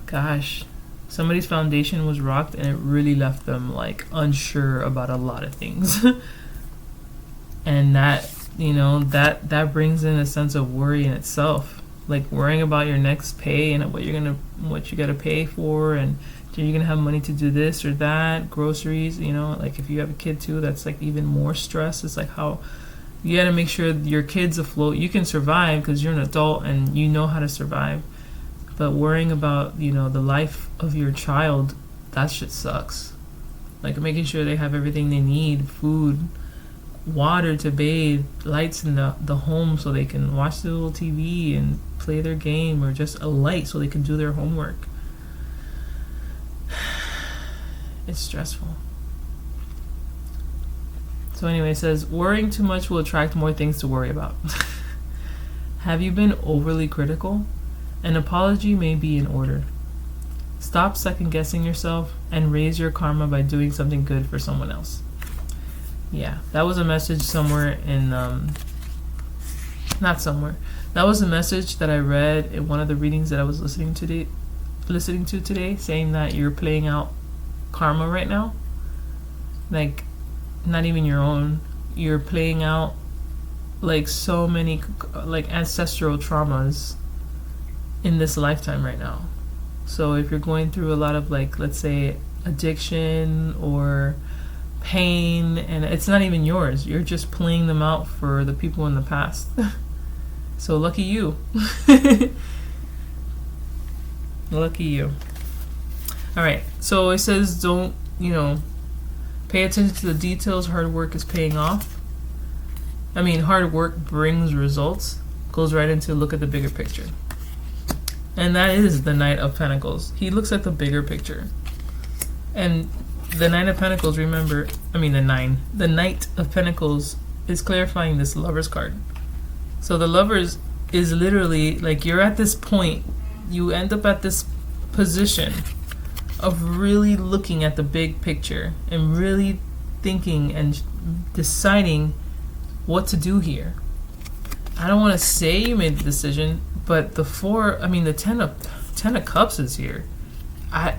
Gosh, somebody's foundation was rocked and it really left them like unsure about a lot of things. And that, that brings in a sense of worry in itself, like worrying about your next pay and what you got to pay for, and are you gonna have money to do this or that, groceries, like if you have a kid too, that's like even more stress. It's like how you got to make sure your kid's afloat. You can survive because you're an adult and you know how to survive, but worrying about the life of your child, that shit sucks. Like making sure they have everything they need, food, water to bathe, lights in the home so they can watch the little TV and play their game, or just a light so they can do their homework. It's stressful. So anyway, it says, worrying too much will attract more things to worry about. Have you been overly critical? An apology may be in order. Stop second-guessing yourself and raise your karma by doing something good for someone else. Yeah, that was a message somewhere in, not somewhere. That was a message that I read in one of the readings that I was listening to today, saying that you're playing out karma right now. Like, not even your own. You're playing out like so many like ancestral traumas in this lifetime right now. So if you're going through a lot of, like, let's say addiction or pain, and it's not even yours, you're just playing them out for the people in the past. So lucky you. Lucky you. All right, so it says don't pay attention to the details. Hard work is paying off. Hard work brings results. Goes right into look at the bigger picture. And that is the Knight of Pentacles. He looks at the bigger picture. And the Nine of Pentacles, remember, the Knight of Pentacles is clarifying this Lover's card. So the Lovers is literally like, you're at this point, you end up at this position of really looking at the big picture and really thinking and deciding what to do here. I don't want to say you made the decision, but the Ten of Cups is here.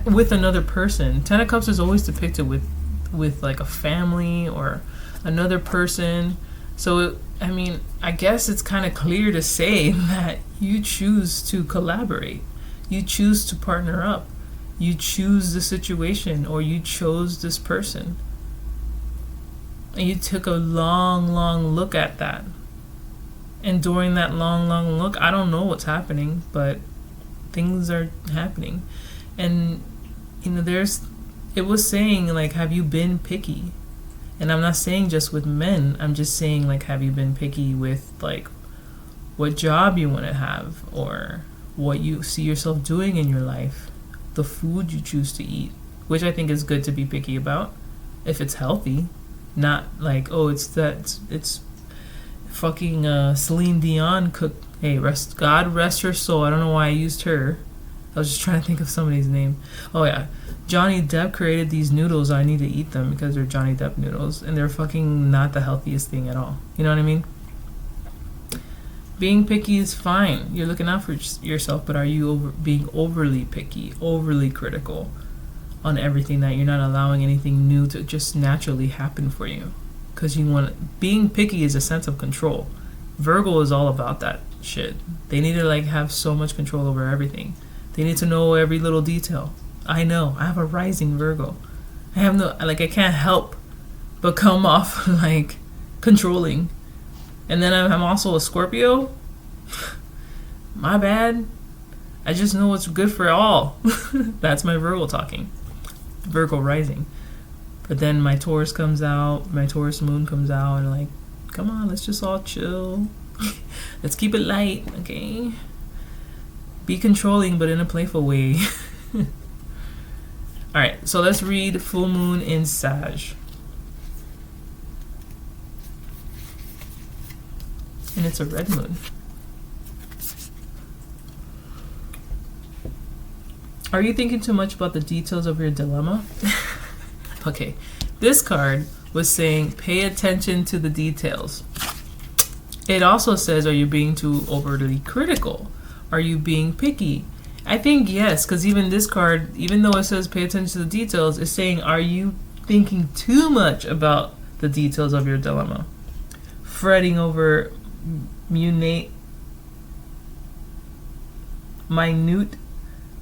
With another person. Ten of Cups is always depicted with like a family or another person. So, I guess it's kind of clear to say that you choose to collaborate. You choose to partner up. You choose the situation, or you chose this person. And you took a long, long look at that. And during that long, long look, I don't know what's happening, but things are happening. And, it was saying, like, have you been picky? And I'm not saying just with men. I'm just saying, like, have you been picky with, like, what job you want to have, or what you see yourself doing in your life, the food you choose to eat, which I think is good to be picky about, if it's healthy. Not like, oh, it's fucking Celine Dion cooked. Hey, God rest her soul. I don't know why I used her. I was just trying to think of somebody's name. Oh yeah, Johnny Depp created these noodles. I need to eat them because they're Johnny Depp noodles, and they're fucking not the healthiest thing at all. You know what I mean? Being picky is fine. You're looking out for yourself, but are you being overly picky, overly critical on everything, that you're not allowing anything new to just naturally happen for you? Because being picky is a sense of control. Virgo is all about that shit. They need to like have so much control over everything. They need to know every little detail. I know. I have a rising Virgo. I can't help but come off like controlling. And then I'm also a Scorpio. My bad. I just know what's good for all. That's my Virgo talking. Virgo rising. But then my Taurus comes out, my Taurus moon comes out, and like, come on, let's just all chill. Let's keep it light, okay? Be controlling, but in a playful way. Alright, so let's read full moon in Sag. And it's a red moon. Are you thinking too much about the details of your dilemma? Okay, this card was saying pay attention to the details. It also says, are you being too overly critical? Are you being picky? I think yes, because even this card, even though it says pay attention to the details, is saying, are you thinking too much about the details of your dilemma? Fretting over minute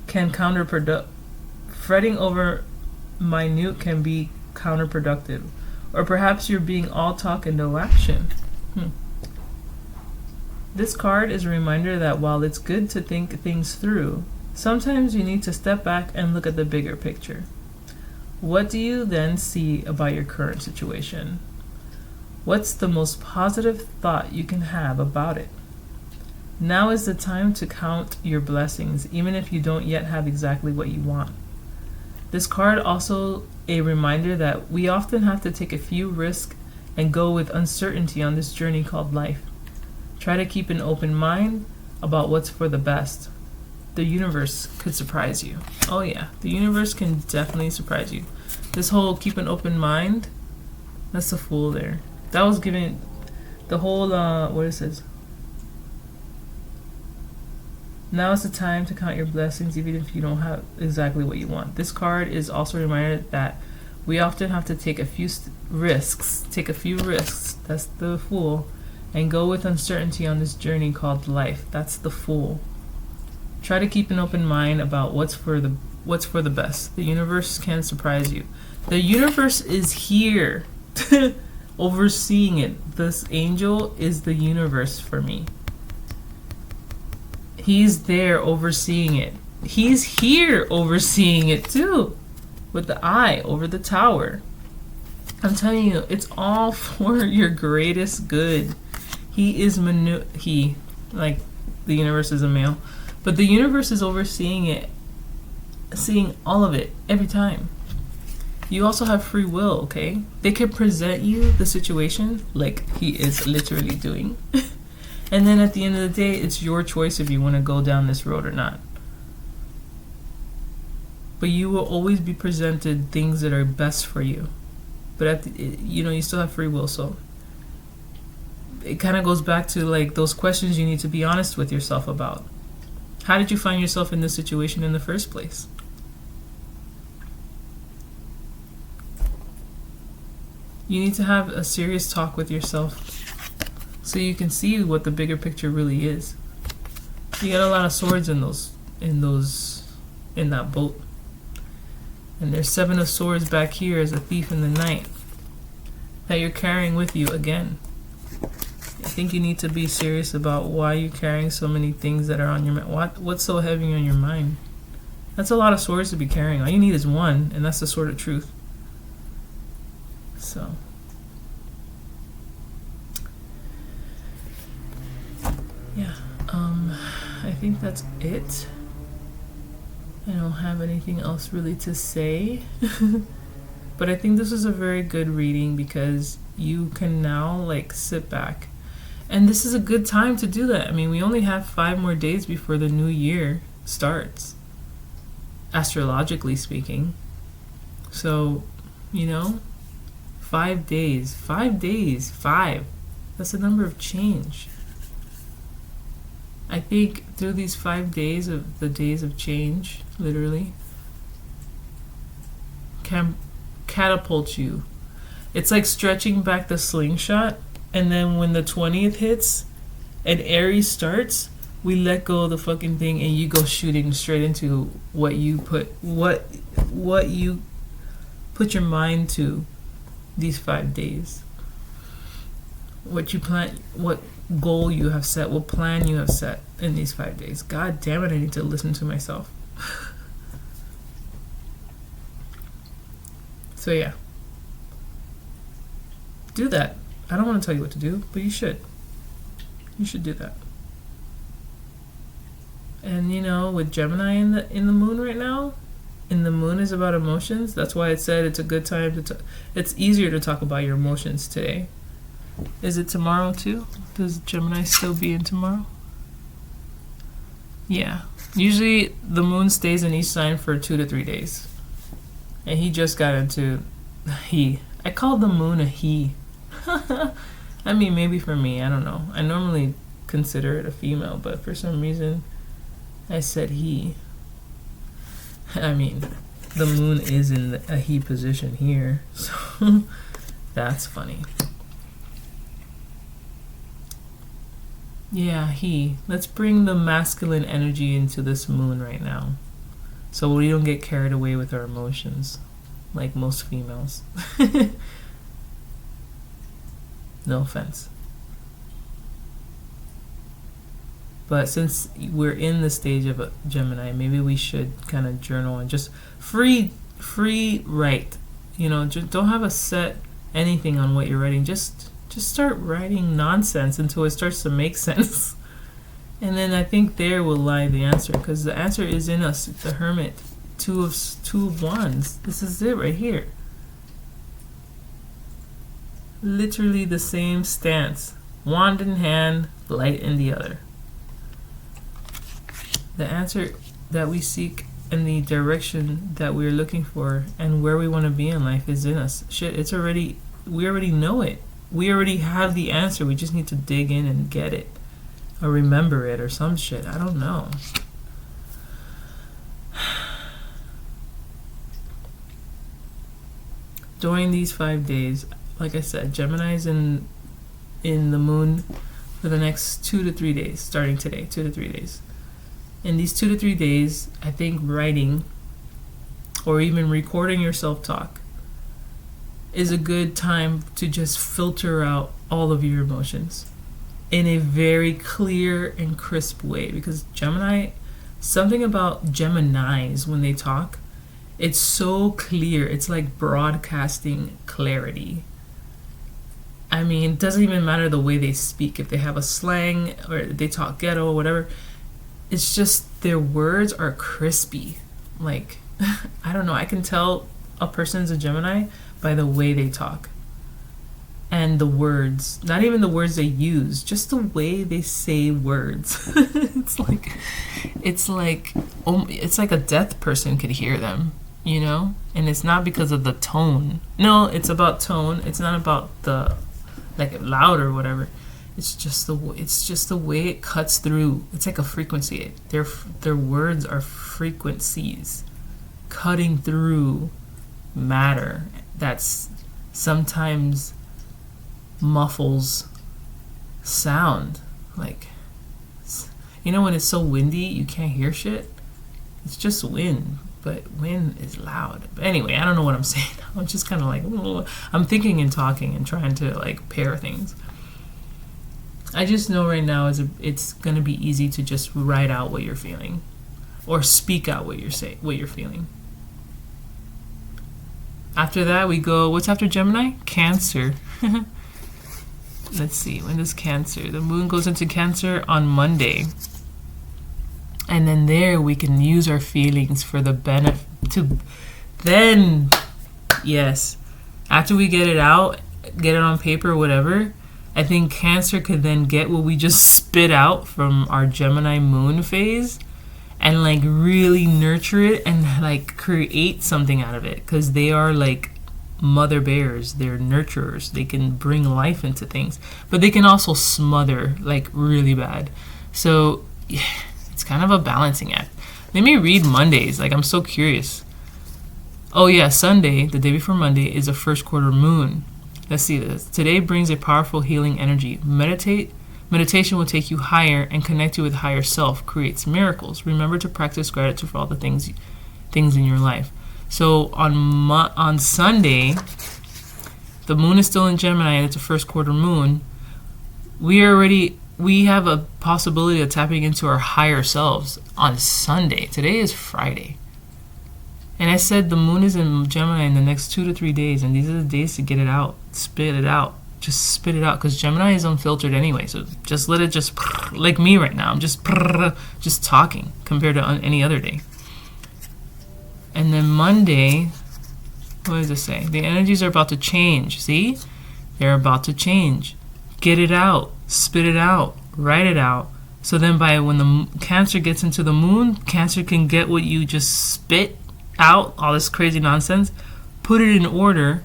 can fretting over minute can be counterproductive. Or perhaps you're being all talk and no action. This card is a reminder that while it's good to think things through, sometimes you need to step back and look at the bigger picture. What do you then see about your current situation? What's the most positive thought you can have about it? Now is the time to count your blessings, even if you don't yet have exactly what you want. This card also a reminder that we often have to take a few risks and go with uncertainty on this journey called life. Try to keep an open mind about what's for the best. The universe could surprise you. Oh yeah, the universe can definitely surprise you. This whole keep an open mind, that's the Fool there. That was giving the whole, what it says? Now is the time to count your blessings even if you don't have exactly what you want. This card is also a reminder that we often have to take a few risks. That's the Fool. And go with uncertainty on this journey called life. That's the Fool. Try to keep an open mind about what's for the best. The universe can surprise you. The universe is here overseeing it. This angel is the universe for me. He's there overseeing it. He's here overseeing it too, with the eye over the tower. I'm telling you, it's all for your greatest good. He is like the universe is a male, but the universe is overseeing it, seeing all of it every time. You also have free will, okay? They can present you the situation like he is literally doing. And then at the end of the day, it's your choice if you want to go down this road or not. But you will always be presented things that are best for you. But you still have free will, so it kind of goes back to like those questions you need to be honest with yourself about. How did you find yourself in this situation in the first place? You need to have a serious talk with yourself so you can see what the bigger picture really is. You got a lot of swords in that boat. And there's 7 of swords back here as a thief in the night that you're carrying with you again. I think you need to be serious about why you're carrying so many things that are on your mind. What's so heavy on your mind? That's a lot of swords to be carrying. All you need is one, and that's the sword of truth. So yeah, I think that's it. I don't have anything else really to say. But I think this is a very good reading because you can now like sit back. And this is a good time to do that. I mean, we only have 5 more days before the new year starts, astrologically speaking. So, 5 days. 5 days. 5. That's a number of change. I think through these 5 days of the days of change, literally, can catapult you. It's like stretching back the slingshot, and then when the 20th hits and Aries starts, we let go of the fucking thing and you go shooting straight into what you put your mind to these 5 days. What you plan, what goal you have set, what plan you have set in these 5 days. God damn it, I need to listen to myself. So yeah. Do that. I don't want to tell you what to do, but you should. You should do that. And with Gemini in the moon right now, and the moon is about emotions. That's why it said it's a good time to it's easier to talk about your emotions today. Is it tomorrow too? Does Gemini still be in tomorrow? Yeah. Usually the moon stays in each sign for 2 to 3 days. And he just got into I call the moon a he. I mean, maybe for me, I don't know. I normally consider it a female, but for some reason I said he. I mean, the moon is in a he position here, so that's funny. Yeah, he. Let's bring the masculine energy into this moon right now, so we don't get carried away with our emotions, like most females. No offense. But since we're in the stage of a Gemini, maybe we should kind of journal and just free write. Just don't have a set anything on what you're writing. Just start writing nonsense until it starts to make sense. And then I think there will lie the answer, because the answer is in us. The Hermit, two of wands. This is it right here. Literally the same stance. Wand in hand, light in the other. The answer that we seek and the direction that we're looking for and where we want to be in life is in us. Shit, we already know it. We already have the answer. We just need to dig in and get it. Or remember it or some shit. I don't know. During these 5 days, like I said, Gemini's in the moon for the next 2 to 3 days, starting today, 2 to 3 days. In these 2 to 3 days, I think writing or even recording your self-talk is a good time to just filter out all of your emotions in a very clear and crisp way. Because Gemini, something about Geminis when they talk, it's so clear. It's like broadcasting clarity. I mean, it doesn't even matter the way they speak. If they have a slang or they talk ghetto or whatever, it's just their words are crispy. Like, I don't know. I can tell a person's a Gemini by the way they talk. And the words, not even the words they use, just the way they say words. It's like a deaf person could hear them, And it's not because of the tone. No, it's about tone. It's not about the loud or whatever. It's just the way it cuts through. It's like a frequency. Their words are frequencies cutting through matter that's sometimes muffles sound. Like, when it's so windy you can't hear shit. It's just wind, but wind is loud. But anyway, I don't know what I'm saying. I'm just kind of like, I'm thinking and talking and trying to pair things. I just know right now it's going to be easy to just write out what you're feeling or speak out what you're feeling. After that, we go, what's after Gemini? Cancer. Let's see, when does Cancer? The moon goes into Cancer on Monday. And then there we can use our feelings for the benefit yes, after we get it out, get it on paper, whatever, I think Cancer could then get what we just spit out from our Gemini moon phase and really nurture it and create something out of it, because they are mother bears. They're nurturers. They can bring life into things, but they can also smother really bad. So yeah, it's kind of a balancing act. Let me read Mondays. I'm so curious. Oh yeah, Sunday, the day before Monday, is a first quarter moon. Let's see this. Today brings a powerful healing energy. Meditation will take you higher and connect you with higher self, creates miracles. Remember to practice gratitude for all the things in your life. So on Sunday, the moon is still in Gemini and it's a first quarter moon. We have a possibility of tapping into our higher selves on Sunday. Today is Friday. And I said the moon is in Gemini in the next 2 to 3 days, and these are the days to get it out, spit it out. Just spit it out, because Gemini is unfiltered anyway. So just let it like me right now. I'm just talking compared to any other day. And then Monday, what does it say? The energies are about to change. See? They're about to change. Get it out. Spit it out. Write it out. So then when the Cancer gets into the moon, Cancer can get what you just spit out, all this crazy nonsense, put it in order,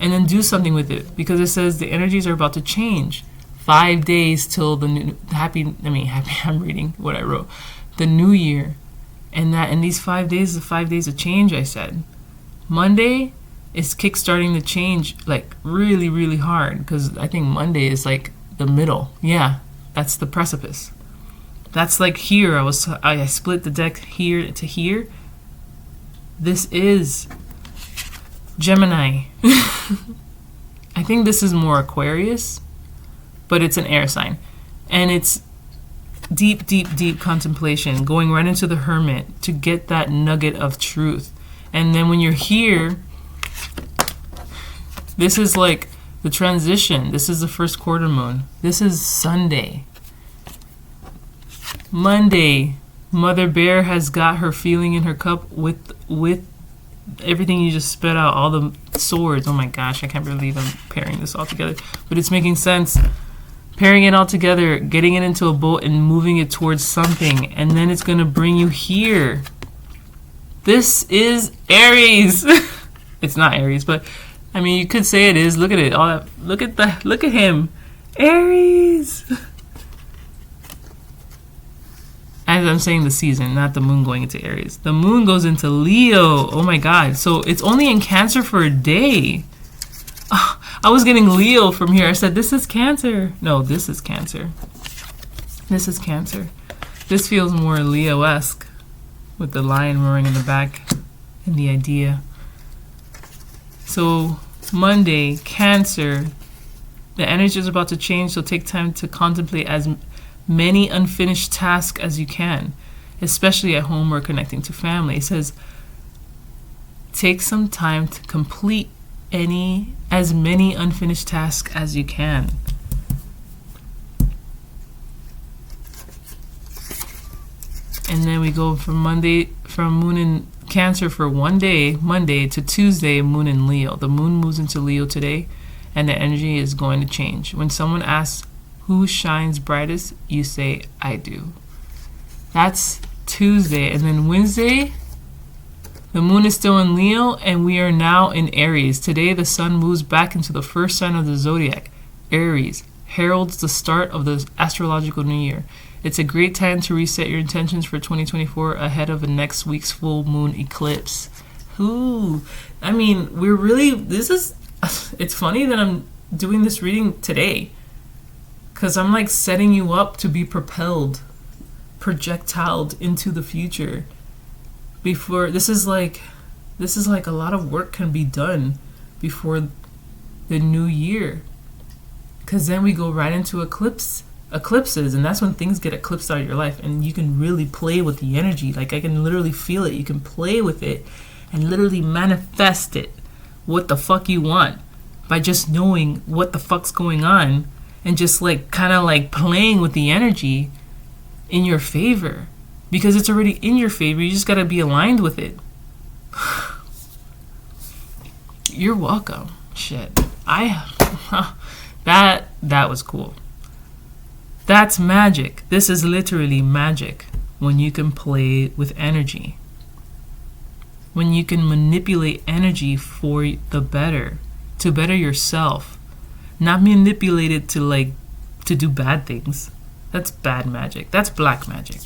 and then do something with it, because it says the energies are about to change. 5 days till the new I'm reading what I wrote. The new year. And that in these 5 days, the 5 days of change, I said. Monday is kickstarting the change like really, really hard, because I think Monday is like the middle. Yeah, that's the precipice. That's like here. I split the deck here to here. This is Gemini. I think this is more Aquarius, but it's an air sign. And it's deep, deep, deep contemplation, going right into the hermit to get that nugget of truth. And then when you're here, this is like the transition. This is the first quarter moon. This is Sunday. Monday, Mother Bear has got her feeling in her cup with everything you just spit out, all the swords. Oh my gosh, I can't believe I'm pairing this all together. But it's making sense. Pairing it all together, getting it into a boat and moving it towards something. And then it's going to bring you here. This is Aries. It's not Aries, but I mean, you could say it is. Look at it. All that. Look at him. Aries. As I'm saying, the season, not the moon going into Aries. The moon goes into Leo. Oh my God. So it's only in Cancer for a day. Oh, I was getting Leo from here. I said, this is Cancer. No, this is Cancer. This is Cancer. This feels more Leo-esque with the lion roaring in the back and the idea. So Monday, Cancer, the energy is about to change, so take time to contemplate as many unfinished tasks as you can, especially at home or connecting to family. It says, take some time to complete as many unfinished tasks as you can. And then we go from moon in Cancer for 1 day, Monday, to Tuesday, moon in Leo. The moon moves into Leo today, and the energy is going to change. When someone asks who shines brightest, you say, I do. That's Tuesday. And then Wednesday, the moon is still in Leo, and we are now in Aries. Today, the sun moves back into the first sign of the zodiac, Aries, heralds the start of the astrological new year. It's a great time to reset your intentions for 2024 ahead of the next week's full moon eclipse. Ooh, I mean, it's funny that I'm doing this reading today, because I'm like setting you up to be projectiled into the future. This is like a lot of work can be done before the new year, because then we go right into eclipses, and that's when things get eclipsed out of your life, and you can really play with the energy. Like, I can literally feel it. You can play with it and literally manifest it, what the fuck you want, by just knowing what the fuck's going on and just like kind of like playing with the energy in your favor, because it's already in your favor. You just got to be aligned with it. You're welcome. Shit. That was cool. That's magic. This is literally magic, when you can play with energy. When you can manipulate energy for the better, to better yourself. Not manipulate it to do bad things. That's bad magic. That's black magic.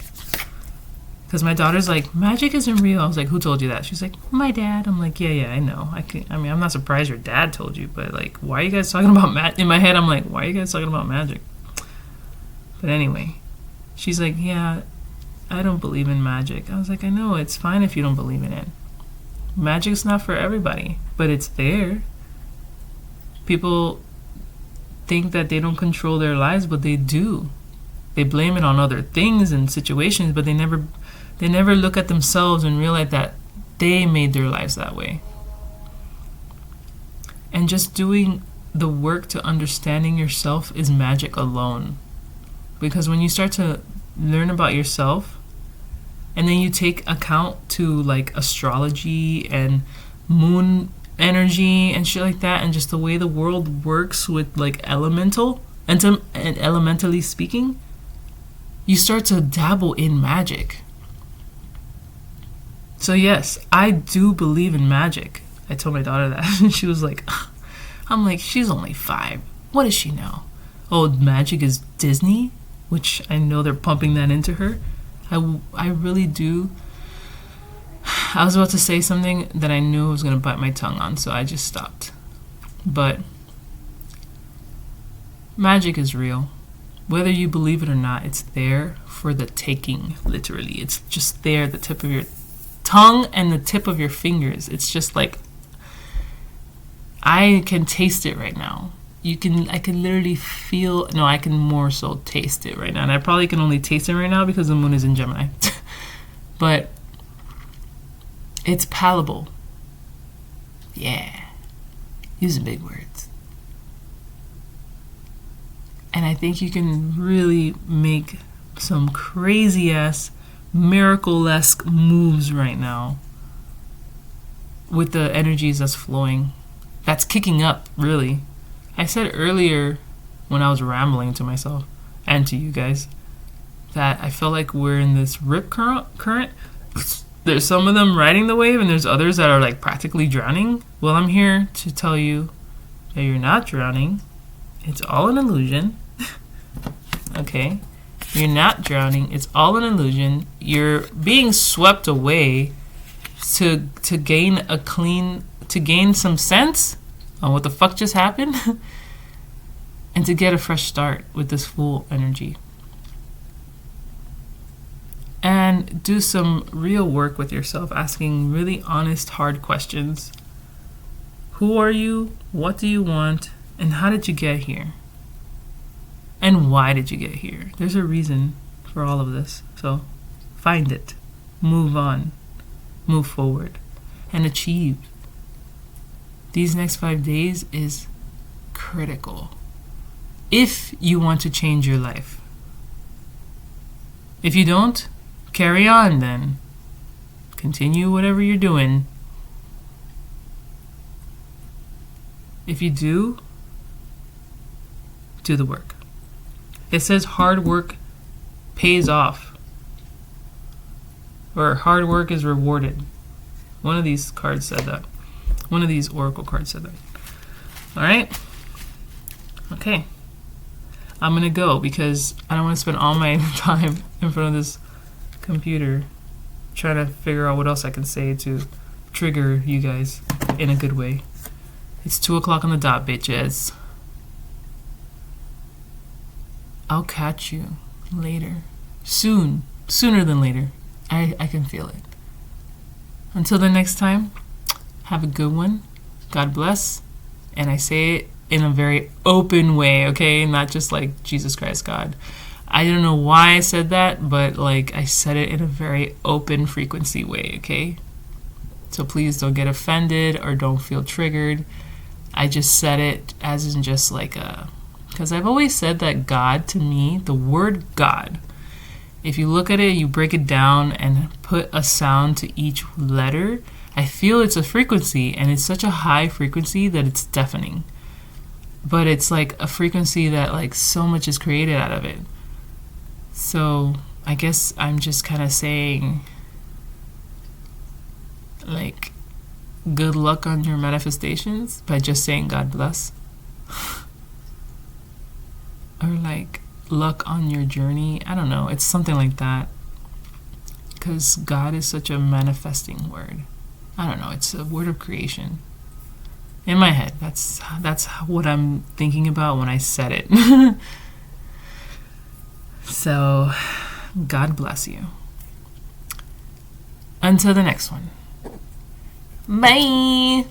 Because my daughter's like, magic isn't real. I was like, who told you that? She's like, my dad. I'm like, yeah, I know. I'm not surprised your dad told you, but like, why are you guys talking about magic? In my head, I'm like, why are you guys talking about magic? But anyway, she's like, yeah, I don't believe in magic. I was like, I know, it's fine if you don't believe in it. Magic's not for everybody, but it's there. People think that they don't control their lives, but they do. They blame it on other things and situations, but they never look at themselves and realize that they made their lives that way. And just doing the work to understanding yourself is magic alone. Because when you start to learn about yourself, and then you take account to like astrology and moon energy and shit like that, and just the way the world works with like elementally speaking, you start to dabble in magic. So yes, I do believe in magic. I told my daughter that, and she was like, I'm like, she's only 5. What does she know? Oh, magic is Disney, which I know they're pumping that into her. I really do. I was about to say something that I knew I was going to bite my tongue on, so I just stopped. But magic is real. Whether you believe it or not, it's there for the taking, literally. It's just there, the tip of your tongue and the tip of your fingers. It's just like, I can taste it right now. I can literally feel, no, I can more so taste it right now. And I probably can only taste it right now because the moon is in Gemini. But it's palatable. Yeah. Using big words. And I think you can really make some crazy ass miracle-esque moves right now with the energies that's flowing. That's kicking up, really. I said earlier when I was rambling to myself and to you guys that I felt like we're in this rip current. There's some of them riding the wave and there's others that are like practically drowning. Well, I'm here to tell you that you're not drowning. It's all an illusion. Okay? You're not drowning. It's all an illusion. You're being swept away to gain some sense on what the fuck just happened and to get a fresh start with this full energy. And do some real work with yourself, asking really honest, hard questions. Who are you? What do you want? And how did you get here? And why did you get here? There's a reason for all of this. So find it. Move on. Move forward. And achieve. These next 5 days is critical if you want to change your life. If you don't, carry on then. Continue whatever you're doing. If you do the work. It says hard work pays off. Or hard work is rewarded. One of these cards said that. One of these oracle cards said that. All right? Okay. I'm going to go because I don't want to spend all my time in front of this computer trying to figure out what else I can say to trigger you guys in a good way. It's 2 o'clock on the dot, bitches. I'll catch you later. Soon. Sooner than later. I can feel it. Until the next time, have a good one. God bless. And I say it in a very open way, okay? Not just like Jesus Christ God. I don't know why I said that, but like I said it in a very open frequency way, okay? So please don't get offended or don't feel triggered. I just said it as in just like because I've always said that God, to me, the word God, if you look at it, you break it down and put a sound to each letter, I feel it's a frequency, and it's such a high frequency that it's deafening. But it's like a frequency that like so much is created out of it. So I guess I'm just kind of saying like good luck on your manifestations by just saying God bless. Or like luck on your journey. I don't know. It's something like that. Because God is such a manifesting word. I don't know. It's a word of creation. In my head. That's what I'm thinking about when I said it. So, God bless you. Until the next one. Bye.